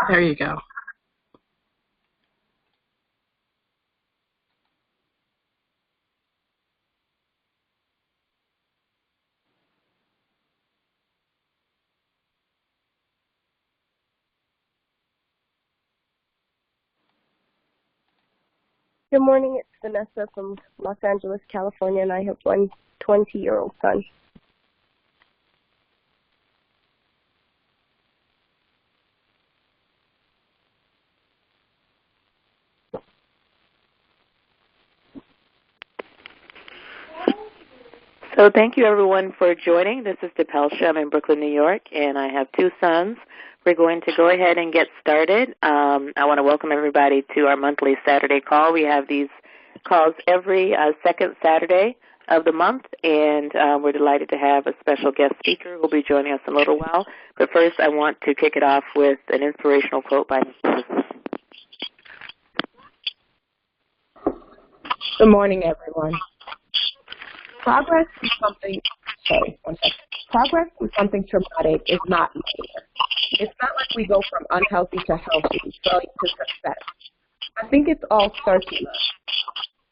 There you go. Good morning, it's Vanessa from Los Angeles, California, and I have one 20-year-old son. So thank you, everyone, for joining. This is DePelsha. I'm in Brooklyn, New York, and I have two sons. We're going to go ahead and get started. I want to welcome everybody to our monthly Saturday call. We have these calls every second Saturday of the month, and we're delighted to have a special guest speaker who will be joining us in a little while. But first, I want to kick it off with an inspirational quote by Mr. Good morning, everyone. Progress from something traumatic is not linear. It's not like we go from unhealthy to healthy, failure to success. I think it's all circular.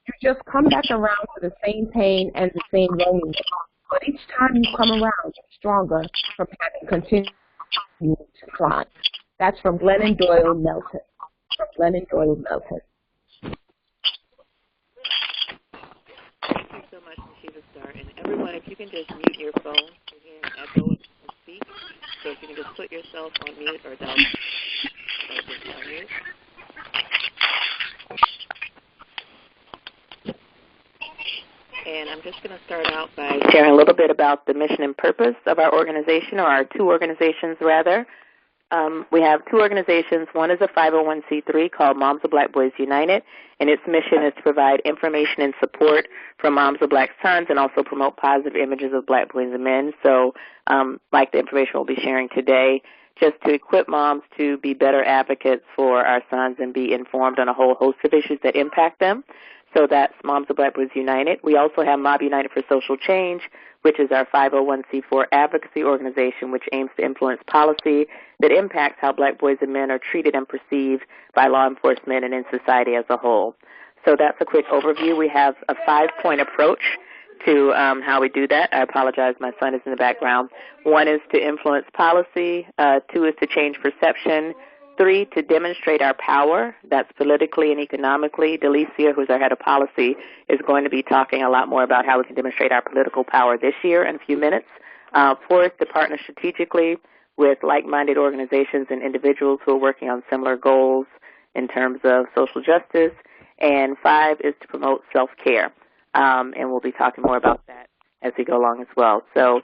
You just come back around to the same pain and the same loneliness, but each time you come around, you're stronger from having continued to climb. That's from Glennon Doyle Melton. Thank you so much, Shiva Star. And everyone, if you can just mute your phone, you're hearing echo and speak. So if you can just put yourself on mute or down. And I'm just going to start out by sharing a little bit about the mission and purpose of our organization, or our two organizations, rather. We have two organizations. One is a 501c3 called Moms of Black Boys United, and its mission is to provide information and support for moms of black sons and also promote positive images of black boys and men. So like the information we'll be sharing today, just to equip moms to be better advocates for our sons and be informed on a whole host of issues that impact them. So that's Moms of Black Boys United. We also have Mob United for Social Change, which is our 501c4 advocacy organization, which aims to influence policy that impacts how black boys and men are treated and perceived by law enforcement and in society as a whole. So that's a quick overview. We have a 5-point approach to how we do that. I apologize, my son is in the background. 1 is to influence policy. 2 is to change perception. 3, to demonstrate our power. That's politically and economically. Delicia, who's our head of policy, is going to be talking a lot more about how we can demonstrate our political power this year in a few minutes. 4 is to partner strategically with like-minded organizations and individuals who are working on similar goals in terms of social justice. And 5 is to promote self-care. And we'll be talking more about that as we go along as well. So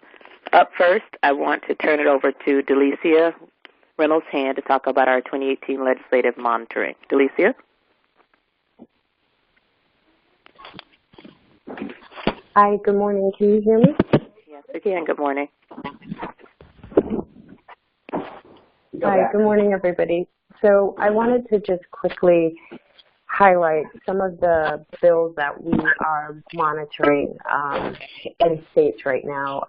up first, I want to turn it over to Delicia Reynolds-Hand to talk about our 2018 legislative monitoring. Delicia? Hi, good morning. Can you hear me? Yes, I can. Good morning. Hi, good morning, everybody. So I wanted to just quickly highlight some of the bills that we are monitoring in states right now.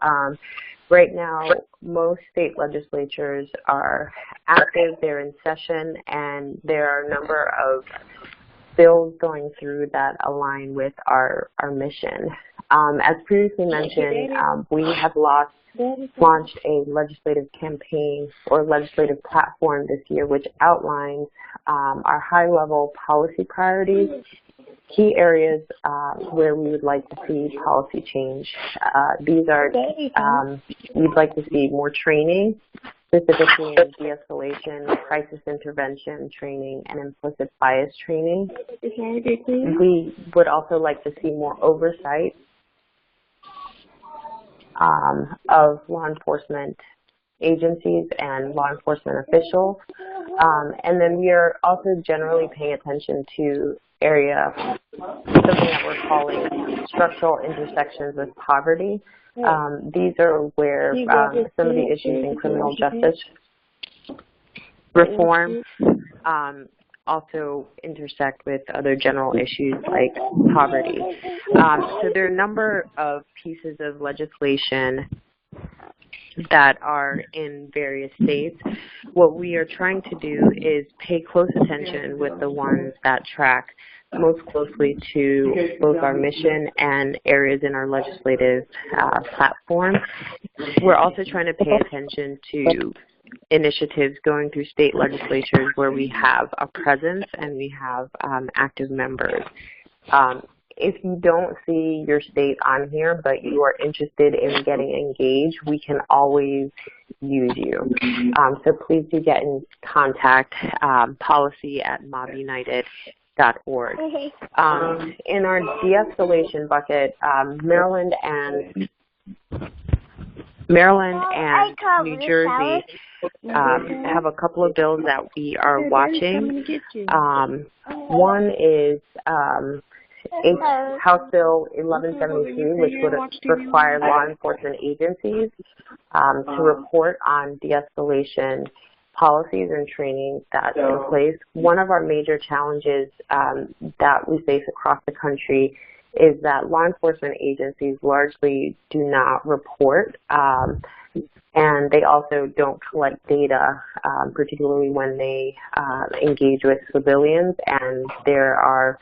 Right now, most state legislatures are active, they're in session, and there are a number of bills going through that align with our mission. As previously mentioned, we have launched a legislative campaign or legislative platform this year, which outlines our high-level policy priorities, key areas where we would like to see policy change. These are, we'd like to see more training, specifically in de-escalation, crisis intervention training, and implicit bias training. We would also like to see more oversight of law enforcement agencies and law enforcement officials. And then we are also generally paying attention to something that we're calling structural intersections with poverty. These are where some of the issues in criminal justice reform also intersect with other general issues like poverty. So there are a number of pieces of legislation that are in various states. What we are trying to do is pay close attention with the ones that track most closely to both our mission and areas in our legislative platform. We're also trying to pay attention to initiatives going through state legislatures where we have a presence and we have active members. If you don't see your state on here, but you are interested in getting engaged, we can always use you. So please do get in contact, policy@mobunited.org. In our de-escalation bucket, Maryland and New Jersey have a couple of bills that we are watching. One is House Bill 1173, which would require law enforcement agencies to report on de-escalation policies and training that's in place. One of our major challenges that we face across the country is that law enforcement agencies largely do not report, and they also don't collect data, particularly when they engage with civilians, and there are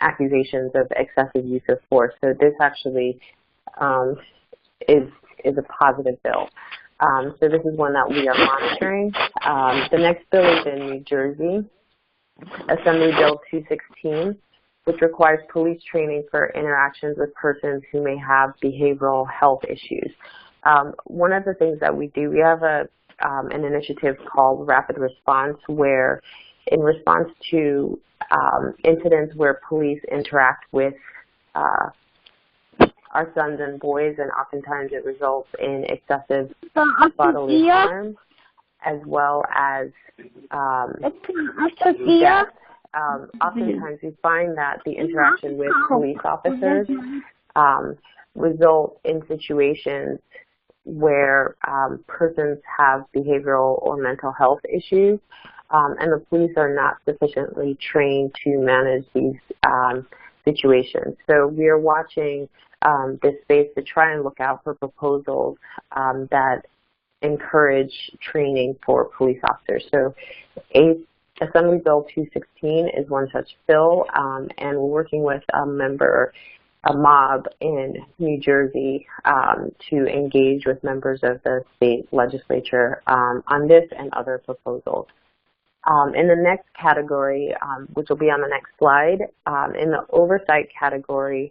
accusations of excessive use of force. So this actually is a positive bill. So this is one that we are monitoring. The next bill is in New Jersey, Assembly Bill 216, which requires police training for interactions with persons who may have behavioral health issues. One of the things that we do, we have an initiative called Rapid Response, where in response to incidents where police interact with our sons and boys, and oftentimes it results in excessive bodily harm, as well as death. Oftentimes we find that the interaction with police officers result in situations where persons have behavioral or mental health issues, and the police are not sufficiently trained to manage these situations. So we are watching this space to try and look out for proposals that encourage training for police officers. So Assembly Bill 216 is one such bill, and we're working with a mob in New Jersey to engage with members of the state legislature on this and other proposals. In the next category, which will be on the next slide, in the oversight category,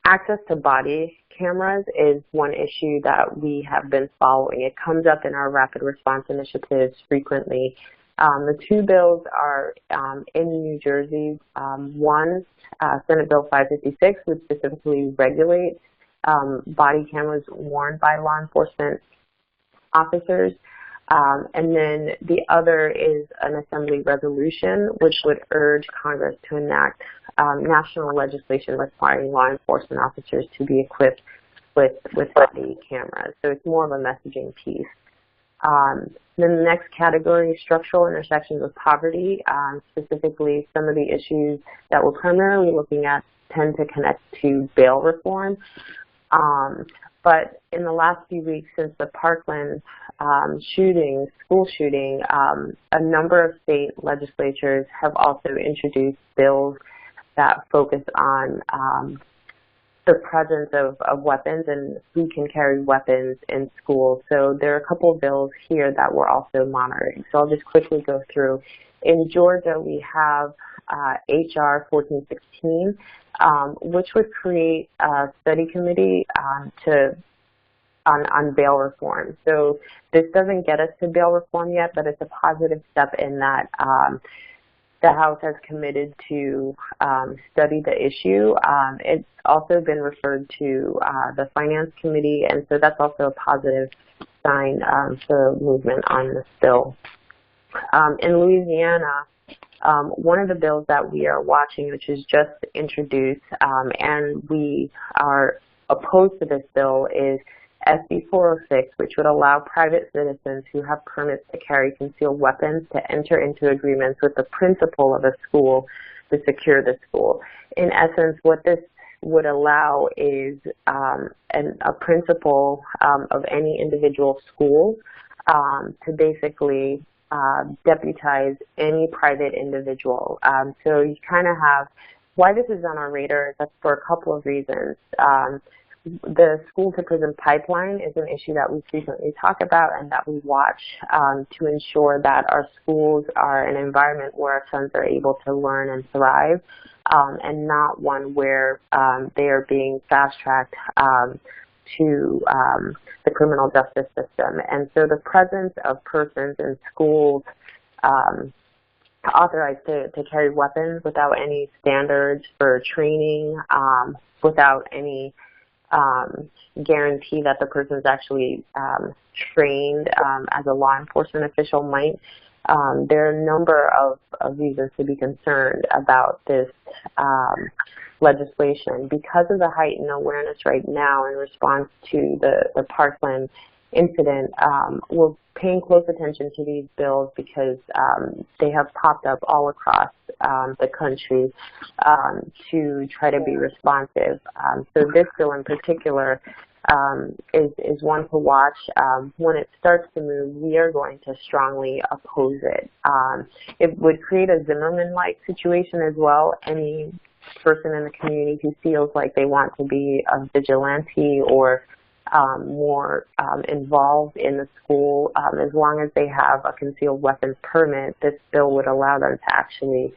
access to body cameras is one issue that we have been following. It comes up in our rapid response initiatives frequently. The two bills are in New Jersey. One, Senate Bill 556, would specifically regulate body cameras worn by law enforcement officers. And then the other is an Assembly resolution, which would urge Congress to enact national legislation requiring law enforcement officers to be equipped with body cameras. So it's more of a messaging piece. Then the next category, structural intersections of poverty, specifically some of the issues that we're primarily looking at tend to connect to bail reform. But in the last few weeks since the Parkland school shooting, a number of state legislatures have also introduced bills that focus on the presence of weapons and who can carry weapons in schools. So there are a couple of bills here that we're also monitoring. So I'll just quickly go through. In Georgia, we have HR 1416, which would create a study committee on bail reform. So this doesn't get us to bail reform yet, but it's a positive step in that the House has committed to study the issue. It's also been referred to the Finance Committee, and so that's also a positive sign for movement on this bill. In Louisiana, one of the bills that we are watching, which is just introduced, and we are opposed to this bill, is SB 406, which would allow private citizens who have permits to carry concealed weapons to enter into agreements with the principal of a school to secure the school. In essence, what this would allow is a principal of any individual school to basically deputize any private individual. So you kind of have, why this is on our radar is that's for a couple of reasons. The school-to-prison pipeline is an issue that we frequently talk about and that we watch to ensure that our schools are an environment where our sons are able to learn and thrive, and not one where they are being fast-tracked to the criminal justice system. And so the presence of persons in schools authorized to carry weapons without any standards for training, without any guarantee that the person is actually trained as a law enforcement official might. There are a number of reasons to be concerned about this legislation. Because of the heightened awareness right now in response to the Parkland incident, we're paying close attention to these bills because they have popped up all across the country to try to be responsive. So this bill in particular is one to watch. When it starts to move, we are going to strongly oppose it. It would create a Zimmerman-like situation as well. Any person in the community who feels like they want to be a vigilante or more involved in the school, as long as they have a concealed weapons permit, this bill would allow them to actually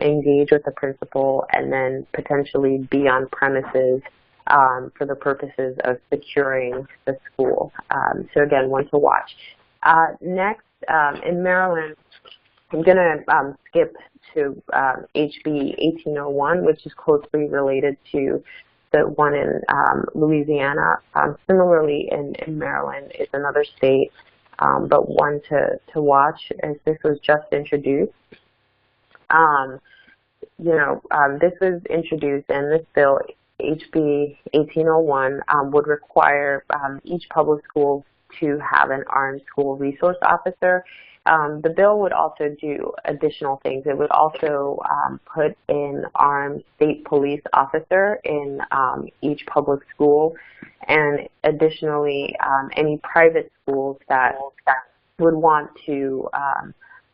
engage with the principal and then potentially be on premises for the purposes of securing the school. So again, one to watch. Next, in Maryland, I'm going to skip to HB 1801, which is closely related to the one in Louisiana. Similarly, in Maryland is another state, but one to watch as this was just introduced. This was introduced, and this bill, HB 1801, would require each public school to have an armed school resource officer. The bill would also do additional things. It would also put an armed state police officer in each public school, and additionally, any private schools that would want to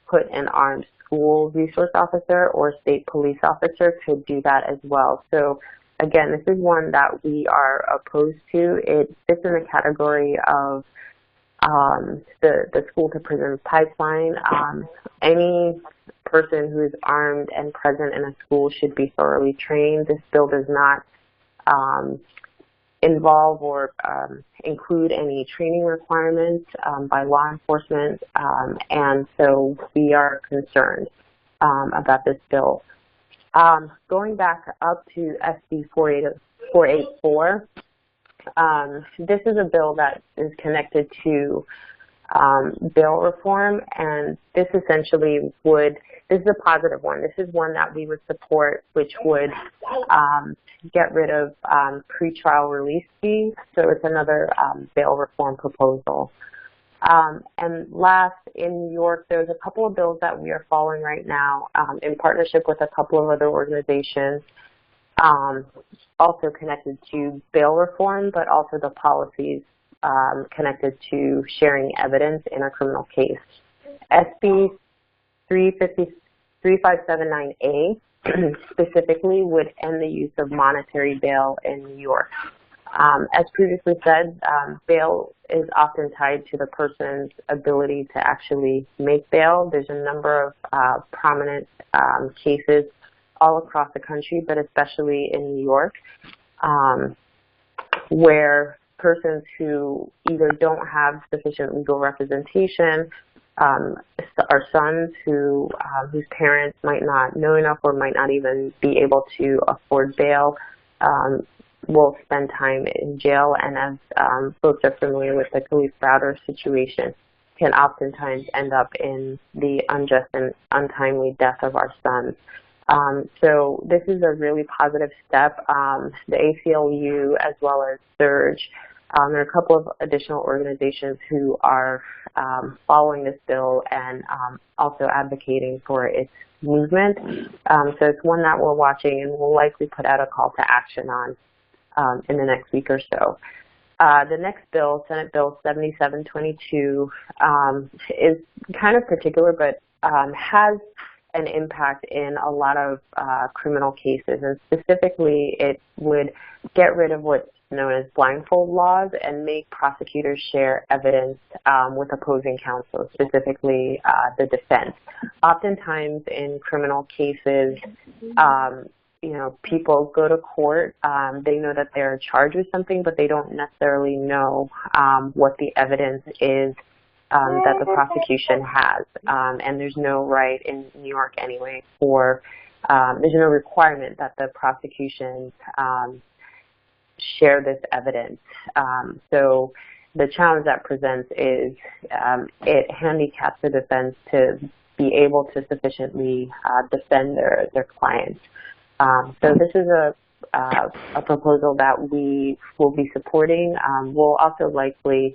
put an armed school resource officer or state police officer could do that as well. So again, this is one that we are opposed to. It fits in the category of the school-to-prison pipeline. Any person who is armed and present in a school should be thoroughly trained. This bill does not involve or include any training requirements by law enforcement, and so we are concerned about this bill. Going back up to SB 484, this is a bill that is connected to bail reform, and this essentially this is a positive one. This is one that we would support, which would get rid of pretrial release fees. So it's another bail reform proposal. And last, in New York, there's a couple of bills that we are following right now in partnership with a couple of other organizations, also connected to bail reform, but also the policies connected to sharing evidence in a criminal case. SB 3579A specifically would end the use of monetary bail in New York. As previously said, bail is often tied to the person's ability to actually make bail. There's a number of prominent cases all across the country, but especially in New York, where persons who either don't have sufficient legal representation, are sons whose parents might not know enough or might not even be able to afford bail, will spend time in jail, and as folks are familiar with the Khalif Browder situation, can oftentimes end up in the unjust and untimely death of our sons. So this is a really positive step. The ACLU as well as SURGE, there are a couple of additional organizations who are following this bill and also advocating for its movement. So it's one that we're watching and we'll likely put out a call to action on in the next week or so. The next bill, Senate Bill 7722, is kind of particular, but has an impact in a lot of criminal cases, and specifically it would get rid of what's known as blindfold laws and make prosecutors share evidence with opposing counsel, specifically the defense. Oftentimes in criminal cases, people go to court, they know that they're charged with something, but they don't necessarily know what the evidence is that the prosecution has. And there's no right in New York anyway there's no requirement that the prosecutions share this evidence. So the challenge that presents is it handicaps the defense to be able to sufficiently defend their clients. So this is a proposal that we will be supporting. We'll also likely,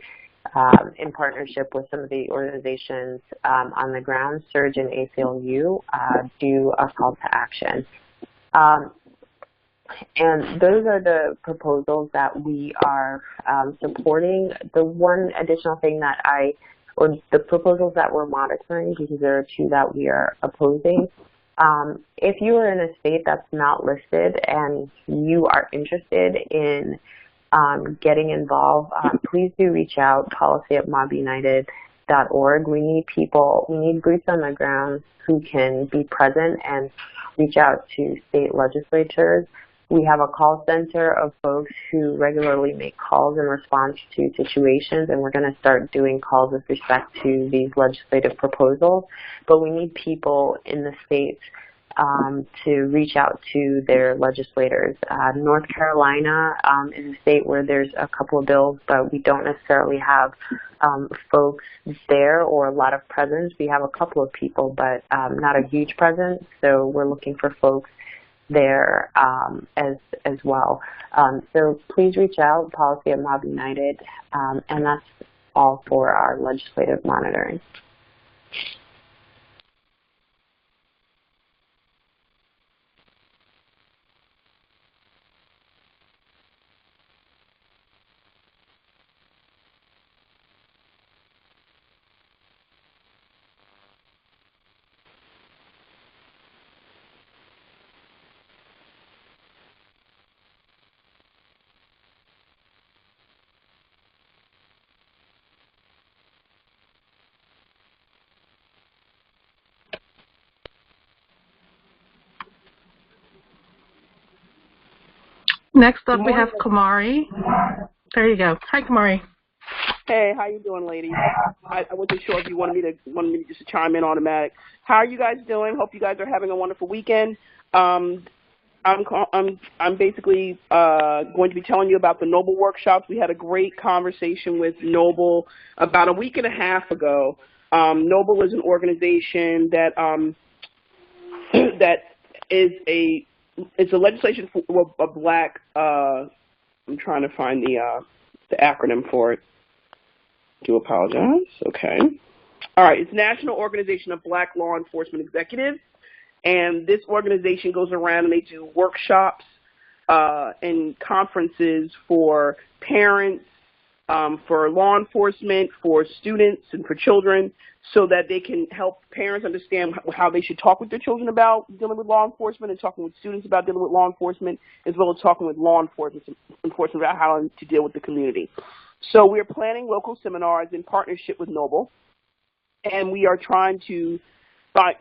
in partnership with some of the organizations on the ground, Surge and ACLU, do a call to action. And those are the proposals that we are supporting. The one additional thing or the proposals that we're monitoring, because there are two that we are opposing. If you are in a state that's not listed and you are interested in getting involved, please do reach out, policy@mobunited.org. We need people, we need boots on the ground who can be present and reach out to state legislatures. We have a call center of folks who regularly make calls in response to situations, and we're going to start doing calls with respect to these legislative proposals. But we need people in the states to reach out to their legislators. North Carolina is a state where there's a couple of bills, but we don't necessarily have folks there or a lot of presence. We have a couple of people, but not a huge presence, so we're looking for folks there as well. So please reach out, policy@mobunited, and that's all for our legislative monitoring. Next up, we have Kamari. There you go. Hi, Kamari. Hey, how you doing, ladies? I wasn't sure if you wanted me to just chime in automatic. How are you guys doing? Hope you guys are having a wonderful weekend. I'm basically going to be telling you about the Noble workshops. We had a great conversation with Noble about a week and a half ago. Noble is an organization that that is it's a legislation for a black. I'm trying to find the acronym for it. Do apologize. Okay. All right. It's National Organization of Black Law Enforcement Executives, and this organization goes around and they do workshops and conferences for parents, for law enforcement, for students, and for children, so that they can help parents understand how they should talk with their children about dealing with law enforcement, and talking with students about dealing with law enforcement, as well as talking with law enforcement about how to deal with the community. So we're planning local seminars in partnership with Noble, and we are trying to find,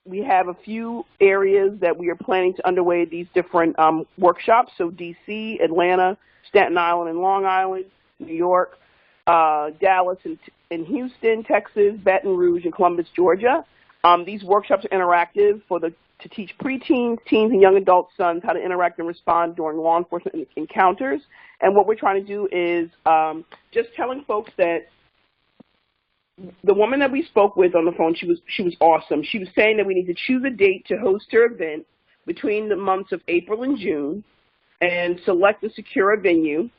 we have a few areas that we are planning to underway these different workshops. So DC, Atlanta, Staten Island and Long Island, New York, Dallas and Houston, Texas, Baton Rouge, and Columbus, Georgia. These workshops are interactive to teach preteens, teens, and young adult sons how to interact and respond during law enforcement encounters. And what we're trying to do is just telling folks that the woman that we spoke with on the phone, she was awesome. She was saying that we need to choose a date to host her event between the months of April and June and select a secure venue.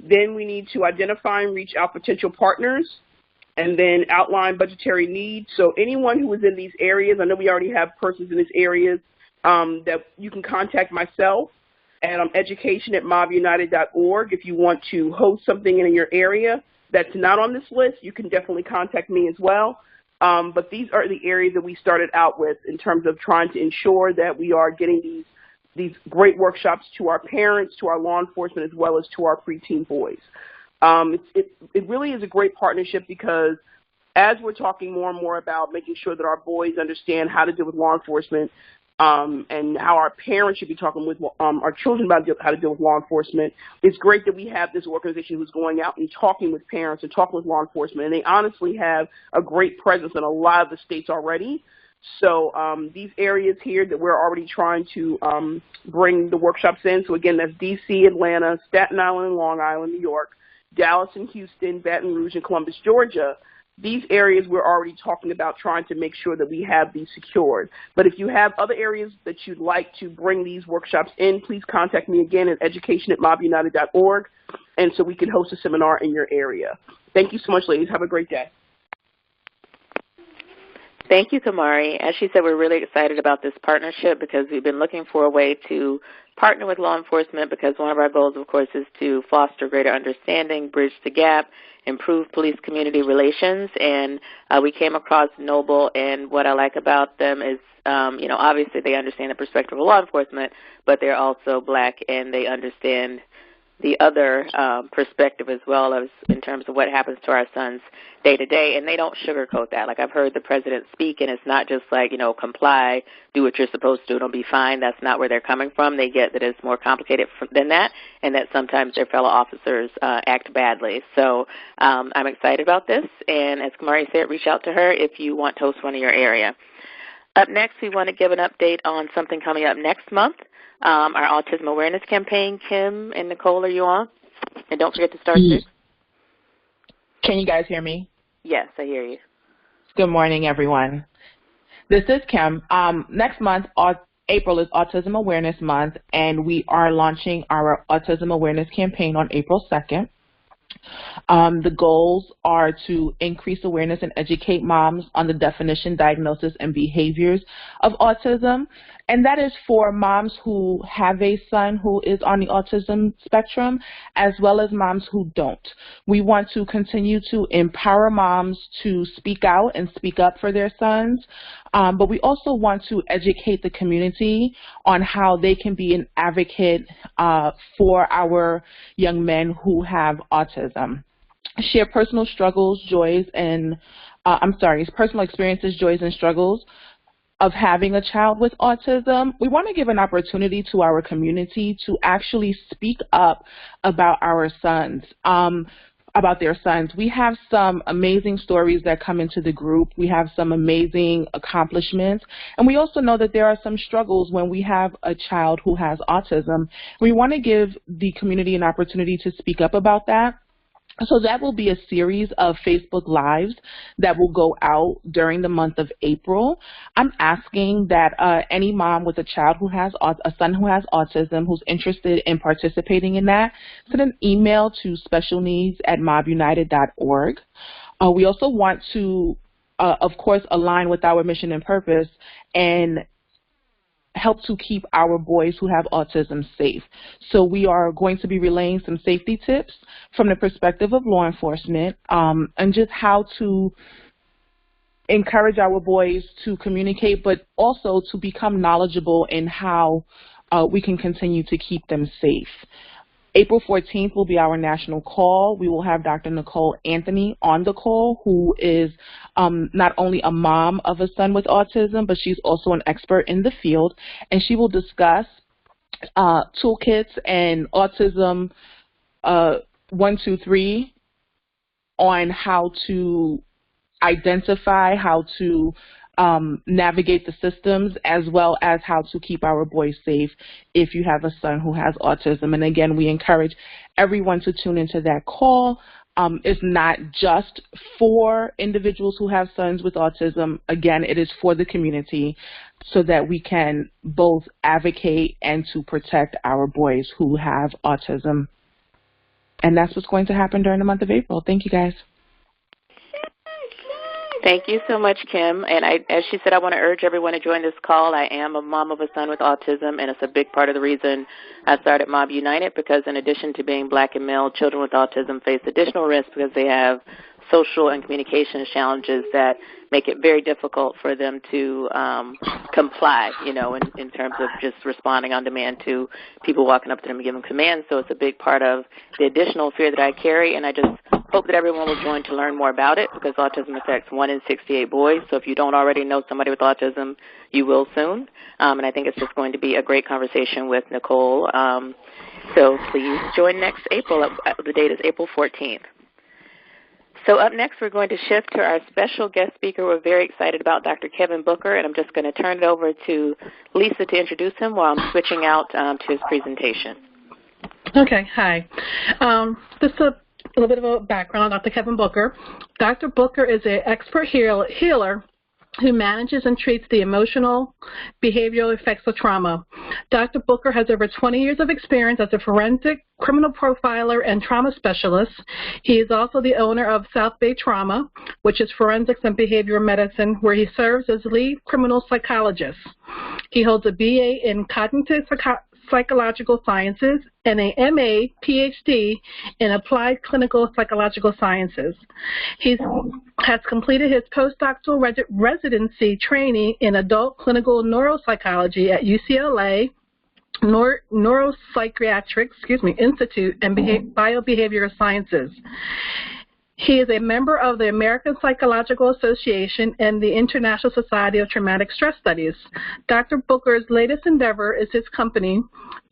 Then we need to identify and reach out potential partners and then outline budgetary needs. So anyone who is in these areas, I know we already have persons in these areas, that you can contact myself at education@mobunited.org. If you want to host something in your area that's not on this list, you can definitely contact me as well. But these are the areas that we started out with in terms of trying to ensure that we are getting these great workshops to our parents, to our law enforcement, as well as to our preteen boys. It really is a great partnership because as we're talking more and more about making sure that our boys understand how to deal with law enforcement, and how our parents should be talking with our children about how to deal with law enforcement, it's great that we have this organization who's going out and talking with parents and talking with law enforcement, and they honestly have a great presence in a lot of the states already. So these areas here that we're already trying to bring the workshops in, so again, that's D.C., Atlanta, Staten Island, and Long Island, New York, Dallas and Houston, Baton Rouge, and Columbus, Georgia. These areas we're already talking about trying to make sure that we have these secured. But if you have other areas that you'd like to bring these workshops in, please contact me again at education@mobunited.org, and so we can host a seminar in your area. Thank you so much, ladies. Have a great day. Thank you, Kamari. As she said, we're really excited about this partnership because we've been looking for a way to partner with law enforcement because one of our goals, of course, is to foster greater understanding, bridge the gap, improve police-community relations. And we came across Noble, and what I like about them is, obviously they understand the perspective of law enforcement, but they're also Black and they understand the other perspective as well as in terms of what happens to our sons day to day, and they don't sugarcoat that. Like I've heard the president speak, and it's not just like, comply, do what you're supposed to, it'll be fine. That's not where they're coming from. They get that it's more complicated than that, and that sometimes their fellow officers act badly. So I'm excited about this, and as Kamari said, reach out to her if you want to host one in your area. Up next, we want to give an update on something coming up next month. Our autism awareness campaign. Kim and Nicole, are you on? And don't forget to start this. Can you guys hear me? Yes, I hear you. Good morning, everyone. This is Kim. Next month, April is Autism Awareness Month, and we are launching our Autism Awareness campaign on April 2nd. The goals are to increase awareness and educate moms on the definition, diagnosis, and behaviors of autism. And that is for moms who have a son who is on the autism spectrum, as well as moms who don't. We want to continue to empower moms to speak out and speak up for their sons, but we also want to educate the community on how they can be an advocate for our young men who have autism. Share personal struggles, joys, and personal experiences, joys, and struggles of having a child with autism. We want to give an opportunity to our community to actually speak up about our sons, about their sons. We have some amazing stories that come into the group. We have some amazing accomplishments. And we also know that there are some struggles when we have a child who has autism. We want to give the community an opportunity to speak up about that. So that will be a series of Facebook Lives that will go out during the month of April. I'm asking that any mom with a child who has a son who has autism who's interested in participating in that, send an email to specialneeds@mobunited.org. We also want to, of course, align with our mission and purpose and help to keep our boys who have autism safe. So we are going to be relaying some safety tips from the perspective of law enforcement, and just how to encourage our boys to communicate, but also to become knowledgeable in how we can continue to keep them safe. April 14th will be our national call. We will have Dr. Nicole Anthony on the call, who is not only a mom of a son with autism, but she's also an expert in the field, and she will discuss toolkits and autism 1, 2, 3 on how to identify, how to navigate the systems, as well as how to keep our boys safe if you have a son who has autism. And again, we encourage everyone to tune into that call. It's not just for individuals who have sons with autism. Again, it is for the community so that we can both advocate and to protect our boys who have autism. And that's what's going to happen during the month of April. Thank you, guys. Thank you so much, Kim. And as she said, I want to urge everyone to join this call. I am a mom of a son with autism, and it's a big part of the reason I started Mob United, because in addition to being black and male, children with autism face additional risks because they have social and communication challenges that make it very difficult for them to comply, in terms of just responding on demand to people walking up to them and giving commands. So it's a big part of the additional fear that I carry, and I just hope that everyone will join to learn more about it, because autism affects 1 in 68 boys. So if you don't already know somebody with autism, you will soon. And I think it's just going to be a great conversation with Nicole. So please join next April. The date is April 14th. So up next, we're going to shift to our special guest speaker. We're very excited about Dr. Kevin Booker, and I'm just going to turn it over to Lisa to introduce him while I'm switching out to his presentation. Okay, hi. Just a little bit of a background on Dr. Kevin Booker. Dr. Booker is an expert healer who manages and treats the emotional, behavioral effects of trauma. Dr. Booker has over 20 years of experience as a forensic criminal profiler and trauma specialist. He is also the owner of South Bay Trauma, which is forensics and behavioral medicine, where he serves as lead criminal psychologist. He holds a BA in cognitive psychological sciences and a MA PhD in applied clinical psychological sciences. He has completed his postdoctoral residency training in adult clinical neuropsychology at UCLA Neuropsychiatric Institute and Biobehavioral Sciences. He is a member of the American Psychological Association and the International Society of Traumatic Stress Studies. Dr. Booker's latest endeavor is his company,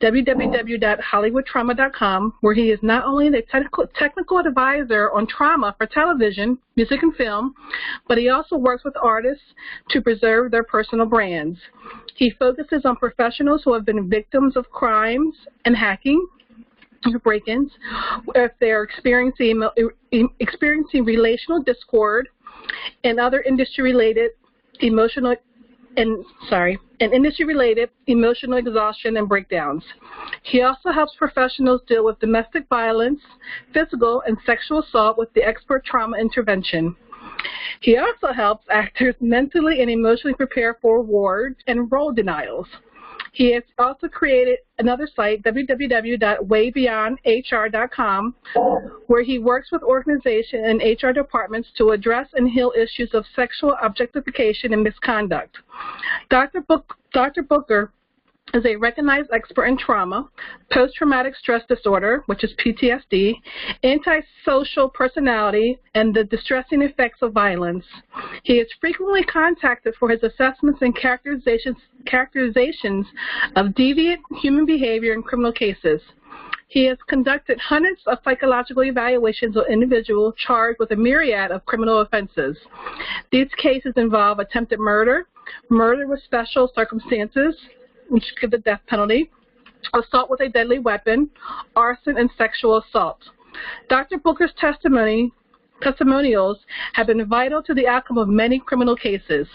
www.hollywoodtrauma.com, where he is not only the technical advisor on trauma for television, music, and film, but he also works with artists to preserve their personal brands. He focuses on professionals who have been victims of crimes and hacking, break-ins, if they're experiencing relational discord and other industry-related emotional exhaustion and breakdowns. He also helps professionals deal with domestic violence, physical and sexual assault with the expert trauma intervention. He also helps actors mentally and emotionally prepare for awards and role denials. He has also created another site, www.waybeyondhr.com, where he works with organizations and HR departments to address and heal issues of sexual objectification and misconduct. Dr. Booker is a recognized expert in trauma, post-traumatic stress disorder, which is PTSD, antisocial personality, and the distressing effects of violence. He is frequently contacted for his assessments and characterizations of deviant human behavior in criminal cases. He has conducted hundreds of psychological evaluations of individuals charged with a myriad of criminal offenses. These cases involve attempted murder, murder with special circumstances, which give the death penalty, assault with a deadly weapon, arson, and sexual assault. Dr. Booker's testimonials have been vital to the outcome of many criminal cases.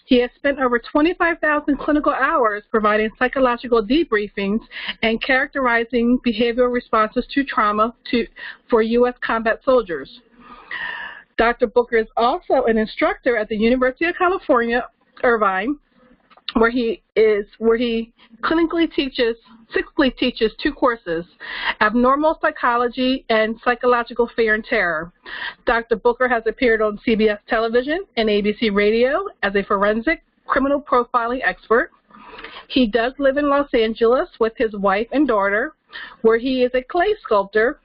He has spent over 25,000 clinical hours providing psychological debriefings and characterizing behavioral responses to trauma for U.S. combat soldiers. Dr. Booker is also an instructor at the University of California, Irvine, where he clinically teaches 2 courses, Abnormal Psychology and Psychological Fear and Terror. Dr. Booker has appeared on CBS television and ABC radio as a forensic criminal profiling expert. He does live in Los Angeles with his wife and daughter, where he is a clay sculptor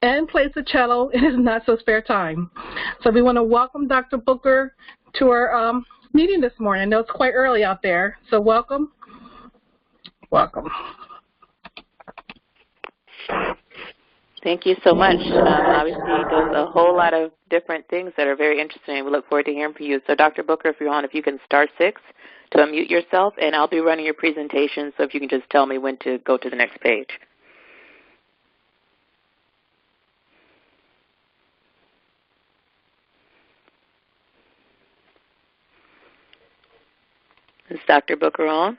and plays the cello in his not-so-spare time. So we want to welcome Dr. Booker to our meeting this morning. I know it's quite early out there, so welcome. Welcome. Thank you so much. Obviously, there's a whole lot of different things that are very interesting. We look forward to hearing from you. So, Dr. Booker, if you're on, if you can star 6 to unmute yourself, and I'll be running your presentation, so if you can just tell me when to go to the next page. Is Dr. Booker on?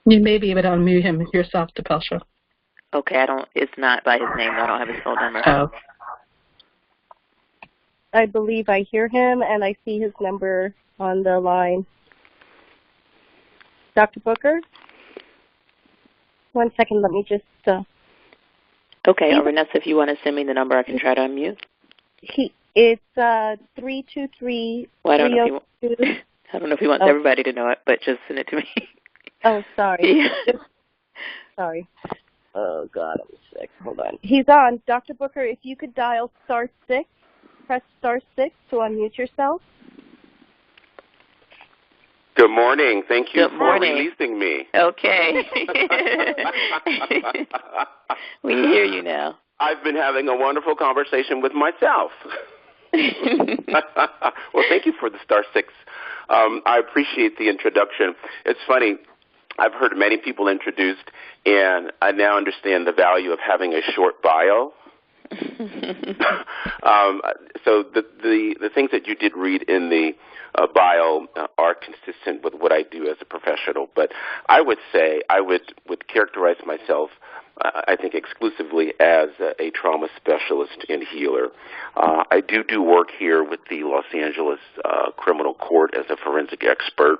You may be able to unmute him yourself, Tapelsha. Okay, it's not by his name. I don't have his phone number. Oh. I believe I hear him, and I see his number on the line. Dr. Booker? 1 second, let me just... Okay, Vanessa, if you want to send me the number, I can try to unmute. It's 323... Well, I don't know if he wants everybody to know it, but just send it to me. Oh, sorry. Yeah. Sorry. Oh, God, I'm sick. Hold on. He's on. Dr. Booker, if you could dial *6, press *6 to unmute yourself. Good morning. Thank you for releasing me. Okay. We hear you now. I've been having a wonderful conversation with myself. Well, thank you for the *6. I appreciate the introduction. It's funny. I've heard many people introduced, and I now understand the value of having a short bio. So the things that you did read in the bio are consistent with what I do as a professional. But I would say I would characterize myself, I think, exclusively as a trauma specialist and healer. I do work here with the Los Angeles Criminal Court as a forensic expert.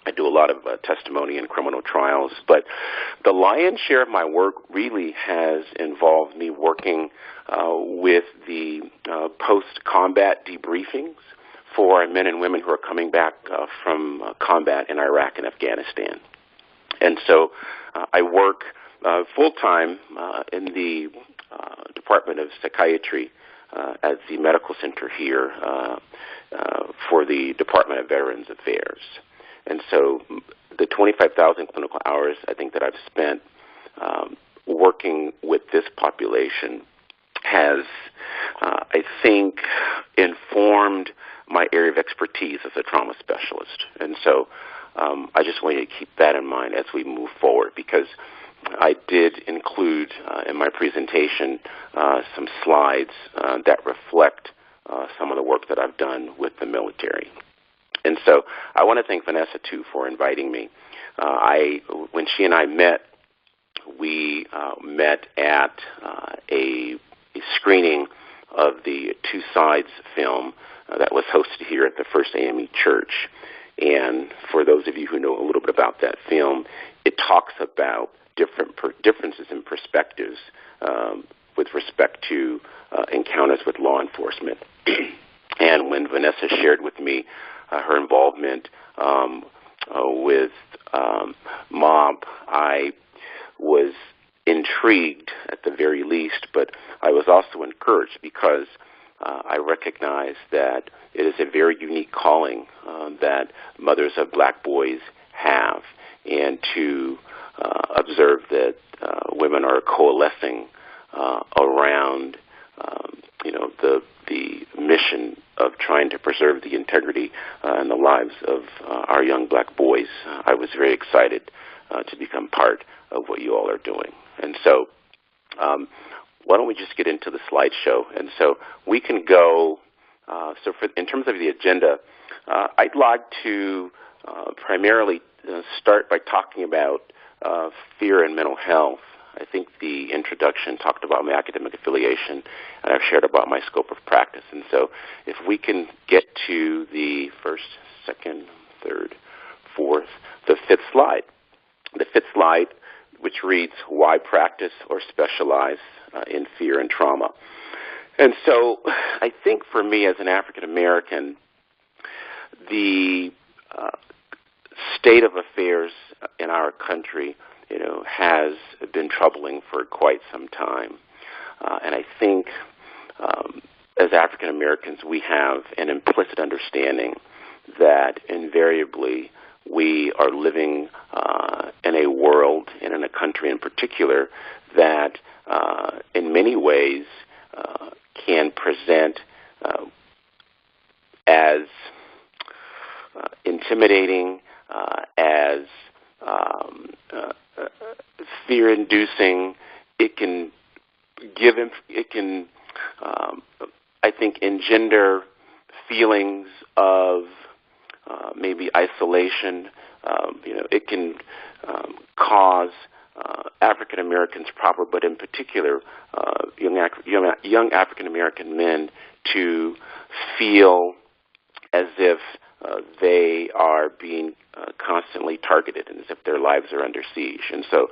I do a lot of testimony in criminal trials, but the lion's share of my work really has involved me working with the post-combat debriefings for men and women who are coming back from combat in Iraq and Afghanistan. And so I work full-time in the Department of Psychiatry at the medical center here for the Department of Veterans Affairs. And so the 25,000 clinical hours I think that I've spent working with this population has, I think, informed my area of expertise as a trauma specialist. And so I just want you to keep that in mind as we move forward, because I did include in my presentation some slides that reflect some of the work that I've done with the military. And so I want to thank Vanessa, too, for inviting me. When she and I met, we met at a screening of the Two Sides film that was hosted here at the First AME Church. And for those of you who know a little bit about that film, it talks about differences in perspectives with respect to encounters with law enforcement. And when Vanessa shared with me her involvement with MOB, I was intrigued at the very least, but I was also encouraged because I recognize that it is a very unique calling that mothers of black boys have, and to observe that women are coalescing around the mission of trying to preserve the integrity and the lives of our young black boys. I was very excited to become part of what you all are doing. And so why don't we just get into the slideshow? And so we can go, in terms of the agenda, I'd like to primarily start by talking about fear and mental health. I think the introduction talked about my academic affiliation, and I've shared about my scope of practice. And so if we can get to the first, second, third, fourth, the fifth slide. The fifth slide, which reads, why practice or specialize in fear and trauma? And so I think for me as an African American, the state of affairs in our country has been troubling for quite some time. And I think as African Americans, we have an implicit understanding that invariably we are living in a world and in a country in particular that in many ways can present as intimidating, as fear-inducing. It can I think, engender feelings of maybe isolation. It can cause African Americans proper, but in particular young African American men to feel as if they are being constantly targeted and as if their lives are under siege. And so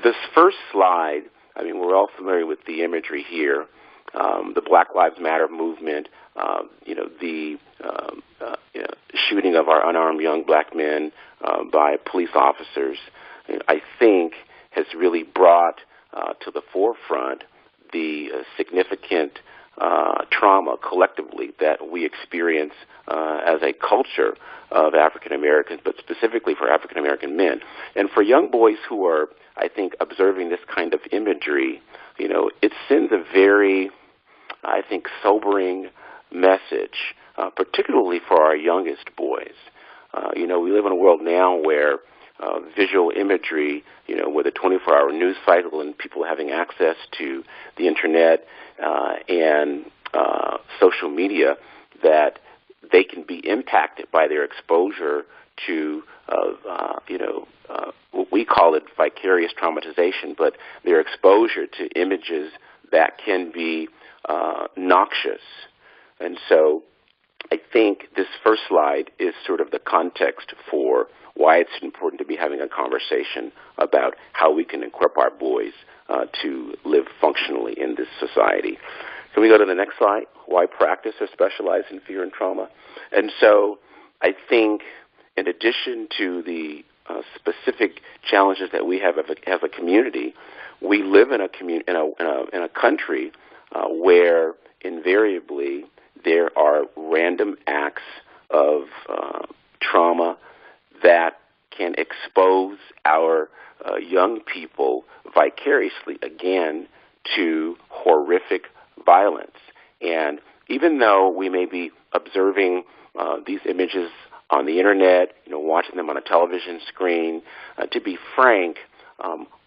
this first slide, I mean, we're all familiar with the imagery here, the Black Lives Matter movement, the shooting of our unarmed young black men by police officers, I think has really brought to the forefront the significant trauma collectively that we experience as a culture of African Americans, but specifically for African American men. And for young boys who are, I think, observing this kind of imagery, it sends a very, I think, sobering message, particularly for our youngest boys. We live in a world now where visual imagery, with a 24-hour news cycle and people having access to the internet and social media, that they can be impacted by their exposure to, what we call it vicarious traumatization, but their exposure to images that can be noxious. And so I think this first slide is sort of the context for why it's important to be having a conversation about how we can equip our boys to live functionally in this society. Can we go to the next slide? Why practice or specialize in fear and trauma? And so I think in addition to the specific challenges that we have as a community, we live in a country where invariably there are random acts of trauma that can expose our young people vicariously, again, to horrific violence. And even though we may be observing these images on the internet, watching them on a television screen, to be frank,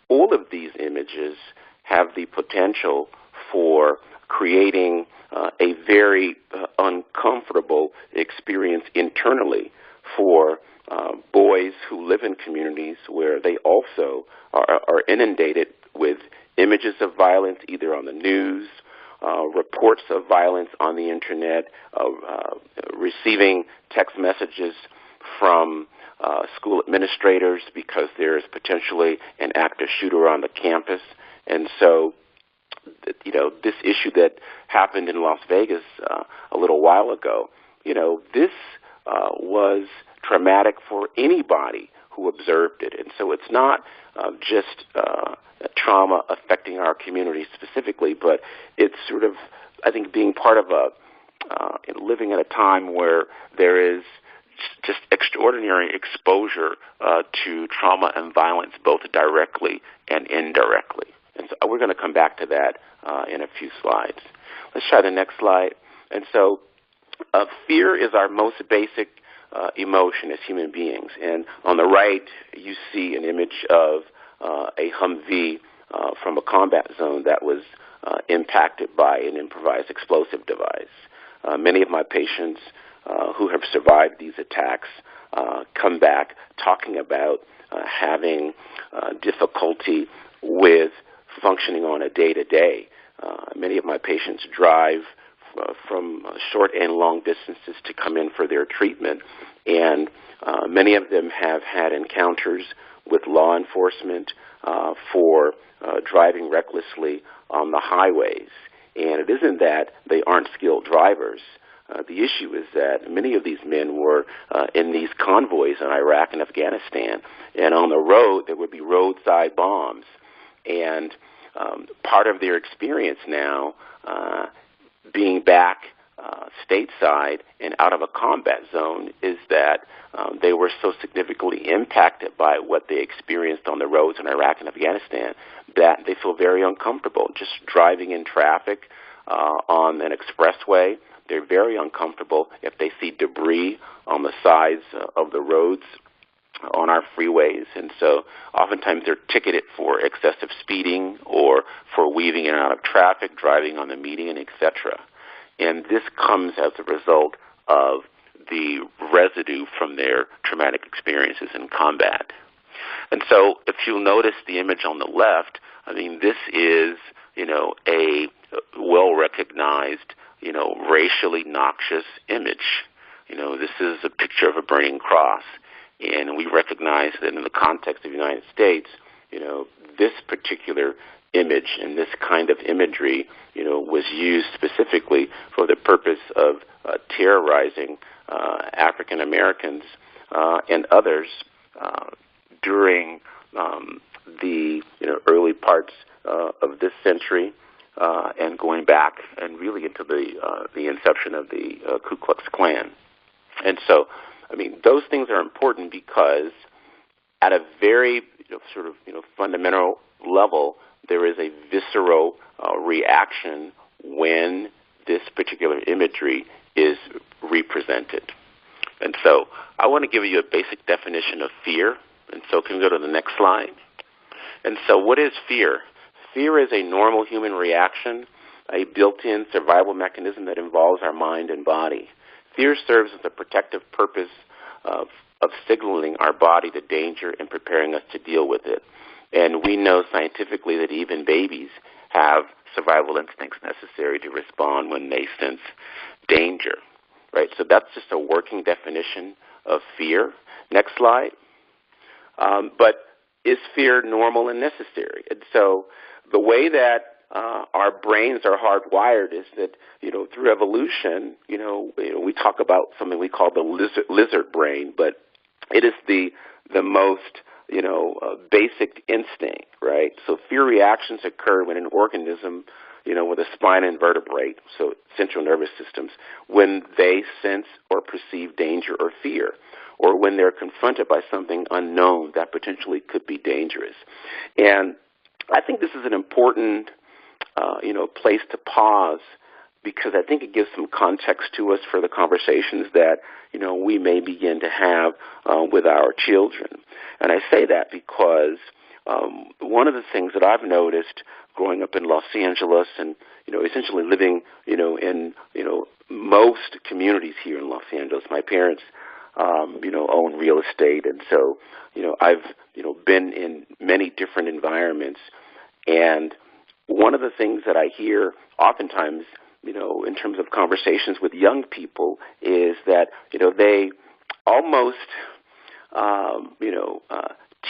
all of these images have the potential for creating a very uncomfortable experience internally for boys who live in communities where they also are inundated with images of violence, either on the news, reports of violence on the internet, receiving text messages from school administrators because there is potentially an active shooter on the campus. And so, this issue that happened in Las Vegas a little while ago, this was traumatic for anybody who observed it. And so it's not just trauma affecting our community specifically, but it's sort of, I think, being part of living at a time where there is just extraordinary exposure to trauma and violence, both directly and indirectly. And so we're going to come back to that in a few slides. Let's try the next slide. And so fear is our most basic emotion as human beings. And on the right, you see an image of a Humvee from a combat zone that was impacted by an improvised explosive device. Many of my patients who have survived these attacks come back talking about having difficulty with functioning on a day-to-day. Many of my patients drive from short and long distances to come in for their treatment, and many of them have had encounters with law enforcement for driving recklessly on the highways. And it isn't that they aren't skilled drivers. The issue is that many of these men were in these convoys in Iraq and Afghanistan, and on the road there would be roadside bombs. And part of their experience now, being back stateside and out of a combat zone, is that they were so significantly impacted by what they experienced on the roads in Iraq and Afghanistan that they feel very uncomfortable just driving in traffic on an expressway. They're very uncomfortable if they see debris on the sides of the roads on our freeways. And so oftentimes they're ticketed for excessive speeding or for weaving in and out of traffic, driving on the median, etc. And this comes as a result of the residue from their traumatic experiences in combat. And so if you'll notice the image on the left, I mean, this is, a well-recognized, racially noxious image. This is a picture of a burning cross. And we recognize that in the context of the United States, this particular image and this kind of imagery, was used specifically for the purpose of terrorizing African Americans and others during the early parts of this century and going back and really into the inception of the Ku Klux Klan. And so, I mean, those things are important because at a very fundamental level, there is a visceral reaction when this particular imagery is represented. And so I want to give you a basic definition of fear. And so can we go to the next slide? And so what is fear? Fear is a normal human reaction, a built-in survival mechanism that involves our mind and body. Fear serves as a protective purpose of signaling our body to danger and preparing us to deal with it. And we know scientifically that even babies have survival instincts necessary to respond when they sense danger, right? So that's just a working definition of fear. Next slide. But is fear normal and necessary? And so the way that our brains are hardwired is that, through evolution, we talk about something we call the lizard brain, but it is the most, basic instinct, right? So fear reactions occur when an organism, with a spine and vertebrae, so central nervous systems, when they sense or perceive danger or fear, or when they're confronted by something unknown that potentially could be dangerous. And I think this is an important, place to pause, because I think it gives some context to us for the conversations that, we may begin to have with our children. And I say that because one of the things that I've noticed growing up in Los Angeles and, essentially living, in, most communities here in Los Angeles, my parents, own real estate. And so, I've, been in many different environments. And one of the things that I hear oftentimes, in terms of conversations with young people is that, they almost,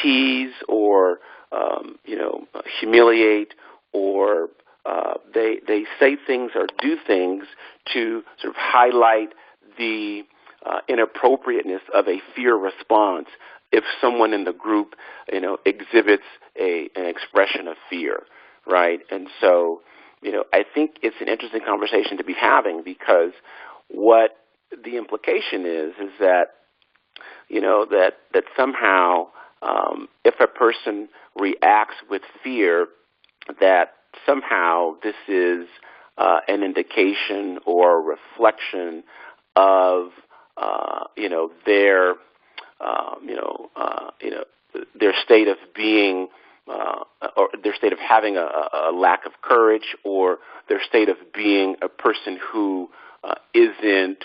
tease or, humiliate or they say things or do things to sort of highlight the inappropriateness of a fear response if someone in the group, exhibits an expression of fear, right? And so, I think it's an interesting conversation to be having, because what the implication is that, that somehow if a person reacts with fear, that somehow this is an indication or reflection of their state of being or their state of having a lack of courage, or their state of being a person who isn't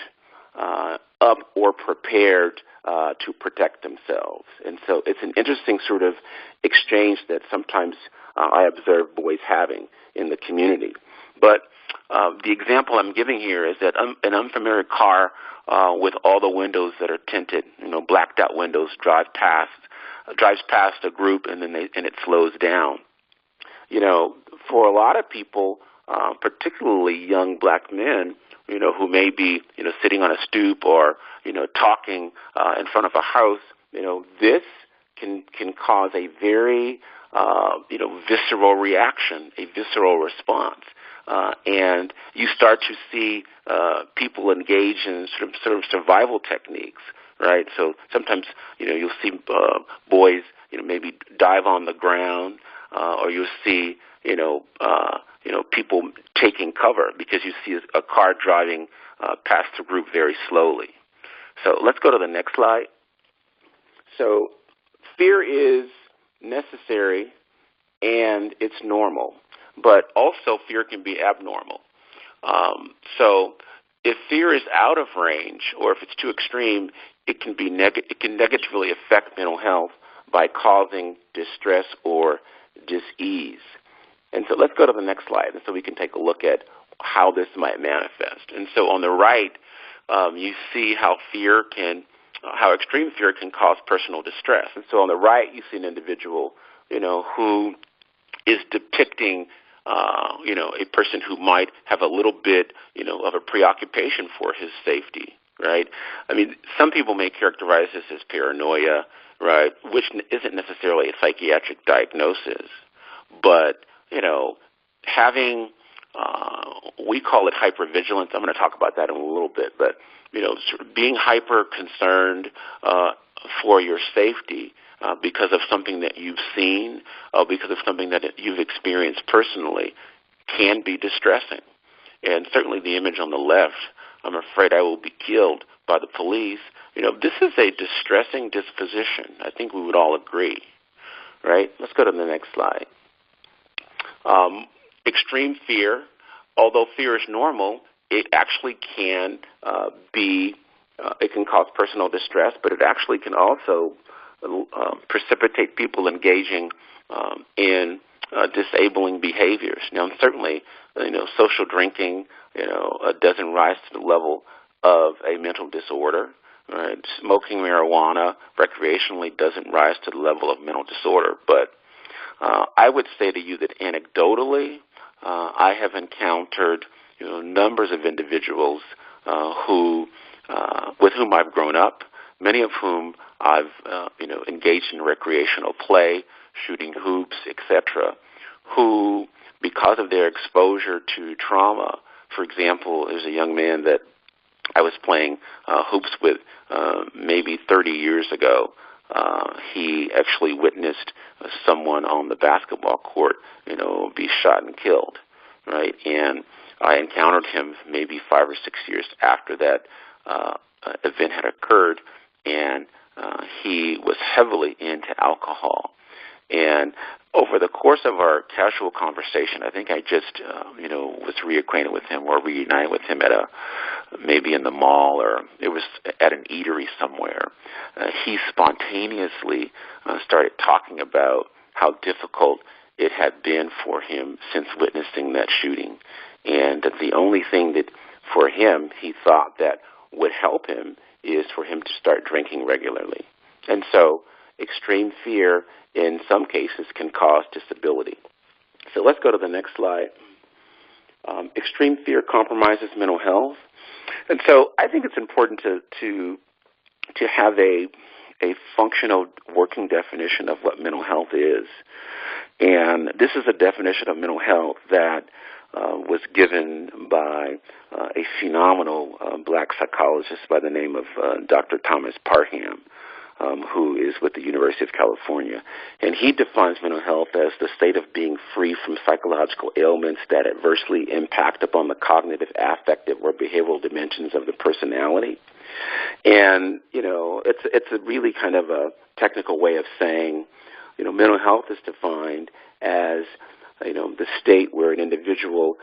up or prepared to protect themselves. And so it's an interesting sort of exchange that sometimes I observe boys having in the community. But the example I'm giving here is that an unfamiliar car with all the windows that are tinted, blacked out windows, drives past a group, and then it slows down. For a lot of people, particularly young black men, who may be, sitting on a stoop or, talking in front of a house, this can cause a very, visceral reaction, a visceral response. And you start to see people engage in sort of survival techniques, right? So sometimes, you'll see boys, maybe dive on the ground, or you'll see, people taking cover because you see a car driving past the group very slowly. So let's go to the next slide. So fear is necessary and it's normal, but also fear can be abnormal. So if fear is out of range or if it's too extreme, it can negatively affect mental health, by causing distress or dis-ease. And so let's go to the next slide, and so we can take a look at how this might manifest. And so on the right, you see how how extreme fear can cause personal distress. And so on the right, you see an individual, who is depicting, a person who might have a little bit, of a preoccupation for his safety, right? I mean, some people may characterize this as paranoia, right, which isn't necessarily a psychiatric diagnosis, but, having, we call it hypervigilance. I'm going to talk about that in a little bit, but, sort of being hyper concerned for your safety because of something that you've seen, because of something that you've experienced personally, can be distressing. And certainly the image on the left, I'm afraid I will be killed by the police. This is a distressing disposition. I think we would all agree, right? Let's go to the next slide. Extreme fear, although fear is normal, it actually can it can cause personal distress, but it actually can also precipitate people engaging in disabling behaviors. Now, certainly, social drinking, doesn't rise to the level of a mental disorder. Right? Smoking marijuana recreationally doesn't rise to the level of mental disorder. But I would say to you that anecdotally, I have encountered numbers of individuals with whom I've grown up, many of whom I've engaged in recreational play, shooting hoops, etc., who, because of their exposure to trauma, for example, there's a young man that I was playing hoops with maybe 30 years ago. He actually witnessed someone on the basketball court, be shot and killed, right? And I encountered him maybe 5 or 6 years after that event had occurred, and he was heavily into alcohol. And over the course of our casual conversation, I think I just, was reacquainted with him or reunited with him at maybe in the mall, or it was at an eatery somewhere. He spontaneously started talking about how difficult it had been for him since witnessing that shooting, and that the only thing that for him he thought that would help him is for him to start drinking regularly. And so extreme fear in some cases can cause disability. So let's go to the next slide. Extreme fear compromises mental health. And so I think it's important to have a functional working definition of what mental health is. And this is a definition of mental health that was given by a phenomenal black psychologist by the name of Dr. Thomas Parham, who is with the University of California. And he defines mental health as the state of being free from psychological ailments that adversely impact upon the cognitive, affective, or behavioral dimensions of the personality. And, it's a really kind of a technical way of saying, mental health is defined as, the state where an individual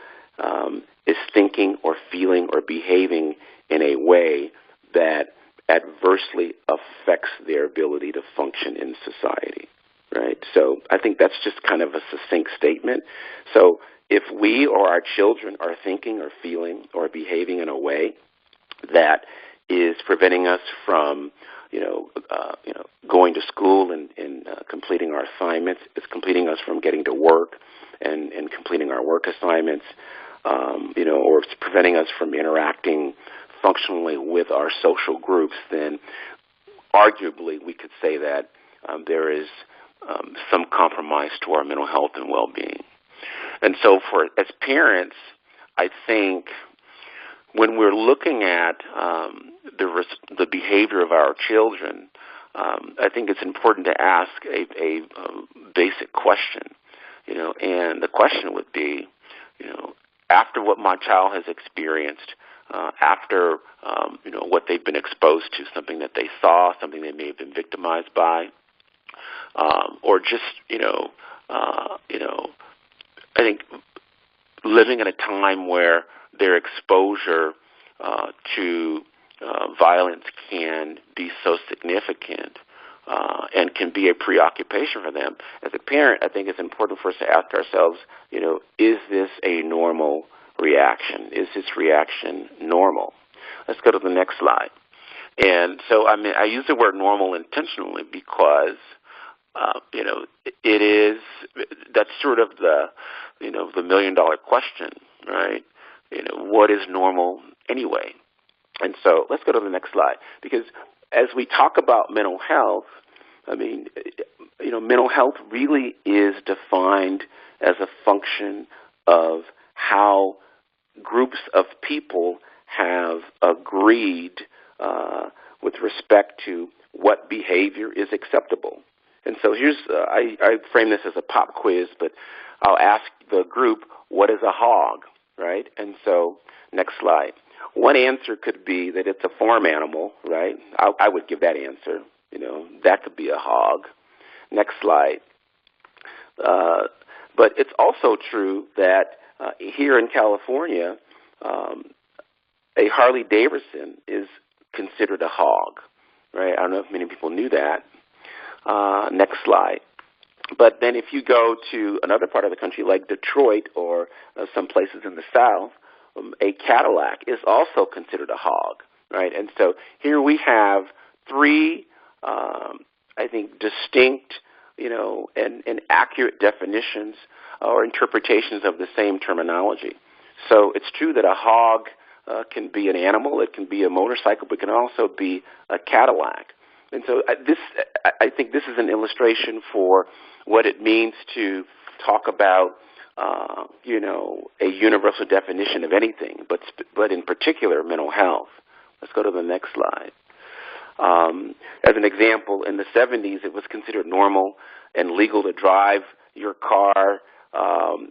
is thinking or feeling or behaving in a way that adversely affects their ability to function in society, right? So I think that's just kind of a succinct statement. So if we or our children are thinking or feeling or behaving in a way that is preventing us from, going to school and completing our assignments, it's completing us from getting to work and completing our work assignments, or it's preventing us from interacting functionally with our social groups, then arguably we could say that there is some compromise to our mental health and well-being. And so as parents, I think when we're looking at the behavior of our children, I think it's important to ask a basic question, and the question would be, after what my child has experienced, after what they've been exposed to, something that they saw, something they may have been victimized by, or just I think living in a time where their exposure to violence can be so significant, and can be a preoccupation for them. As a parent, I think it's important for us to ask ourselves, is this a normal reaction? Is this reaction normal? Let's go to the next slide. And so, I use the word normal intentionally because, it is, that's sort of the million-dollar question, right? What is normal anyway? And so let's go to the next slide, because as we talk about mental health, mental health really is defined as a function of how groups of people have agreed with respect to what behavior is acceptable. And so here's, I frame this as a pop quiz, but I'll ask the group, what is a hog, right? And so next slide. One answer could be that it's a farm animal, right? I would give that answer. That could be a hog. Next slide. But it's also true that here in California, a Harley Davidson is considered a hog, right? I don't know if many people knew that. Next slide. But then if you go to another part of the country like Detroit or some places in the South, a Cadillac is also considered a hog, right? And so here we have three, I think, distinct, and accurate definitions or interpretations of the same terminology. So it's true that a hog can be an animal, it can be a motorcycle, but it can also be a Cadillac. And so I think this is an illustration for what it means to talk about, a universal definition of anything, but in particular mental health. Let's go to the next slide. As an example, in the 70s, it was considered normal and legal to drive your car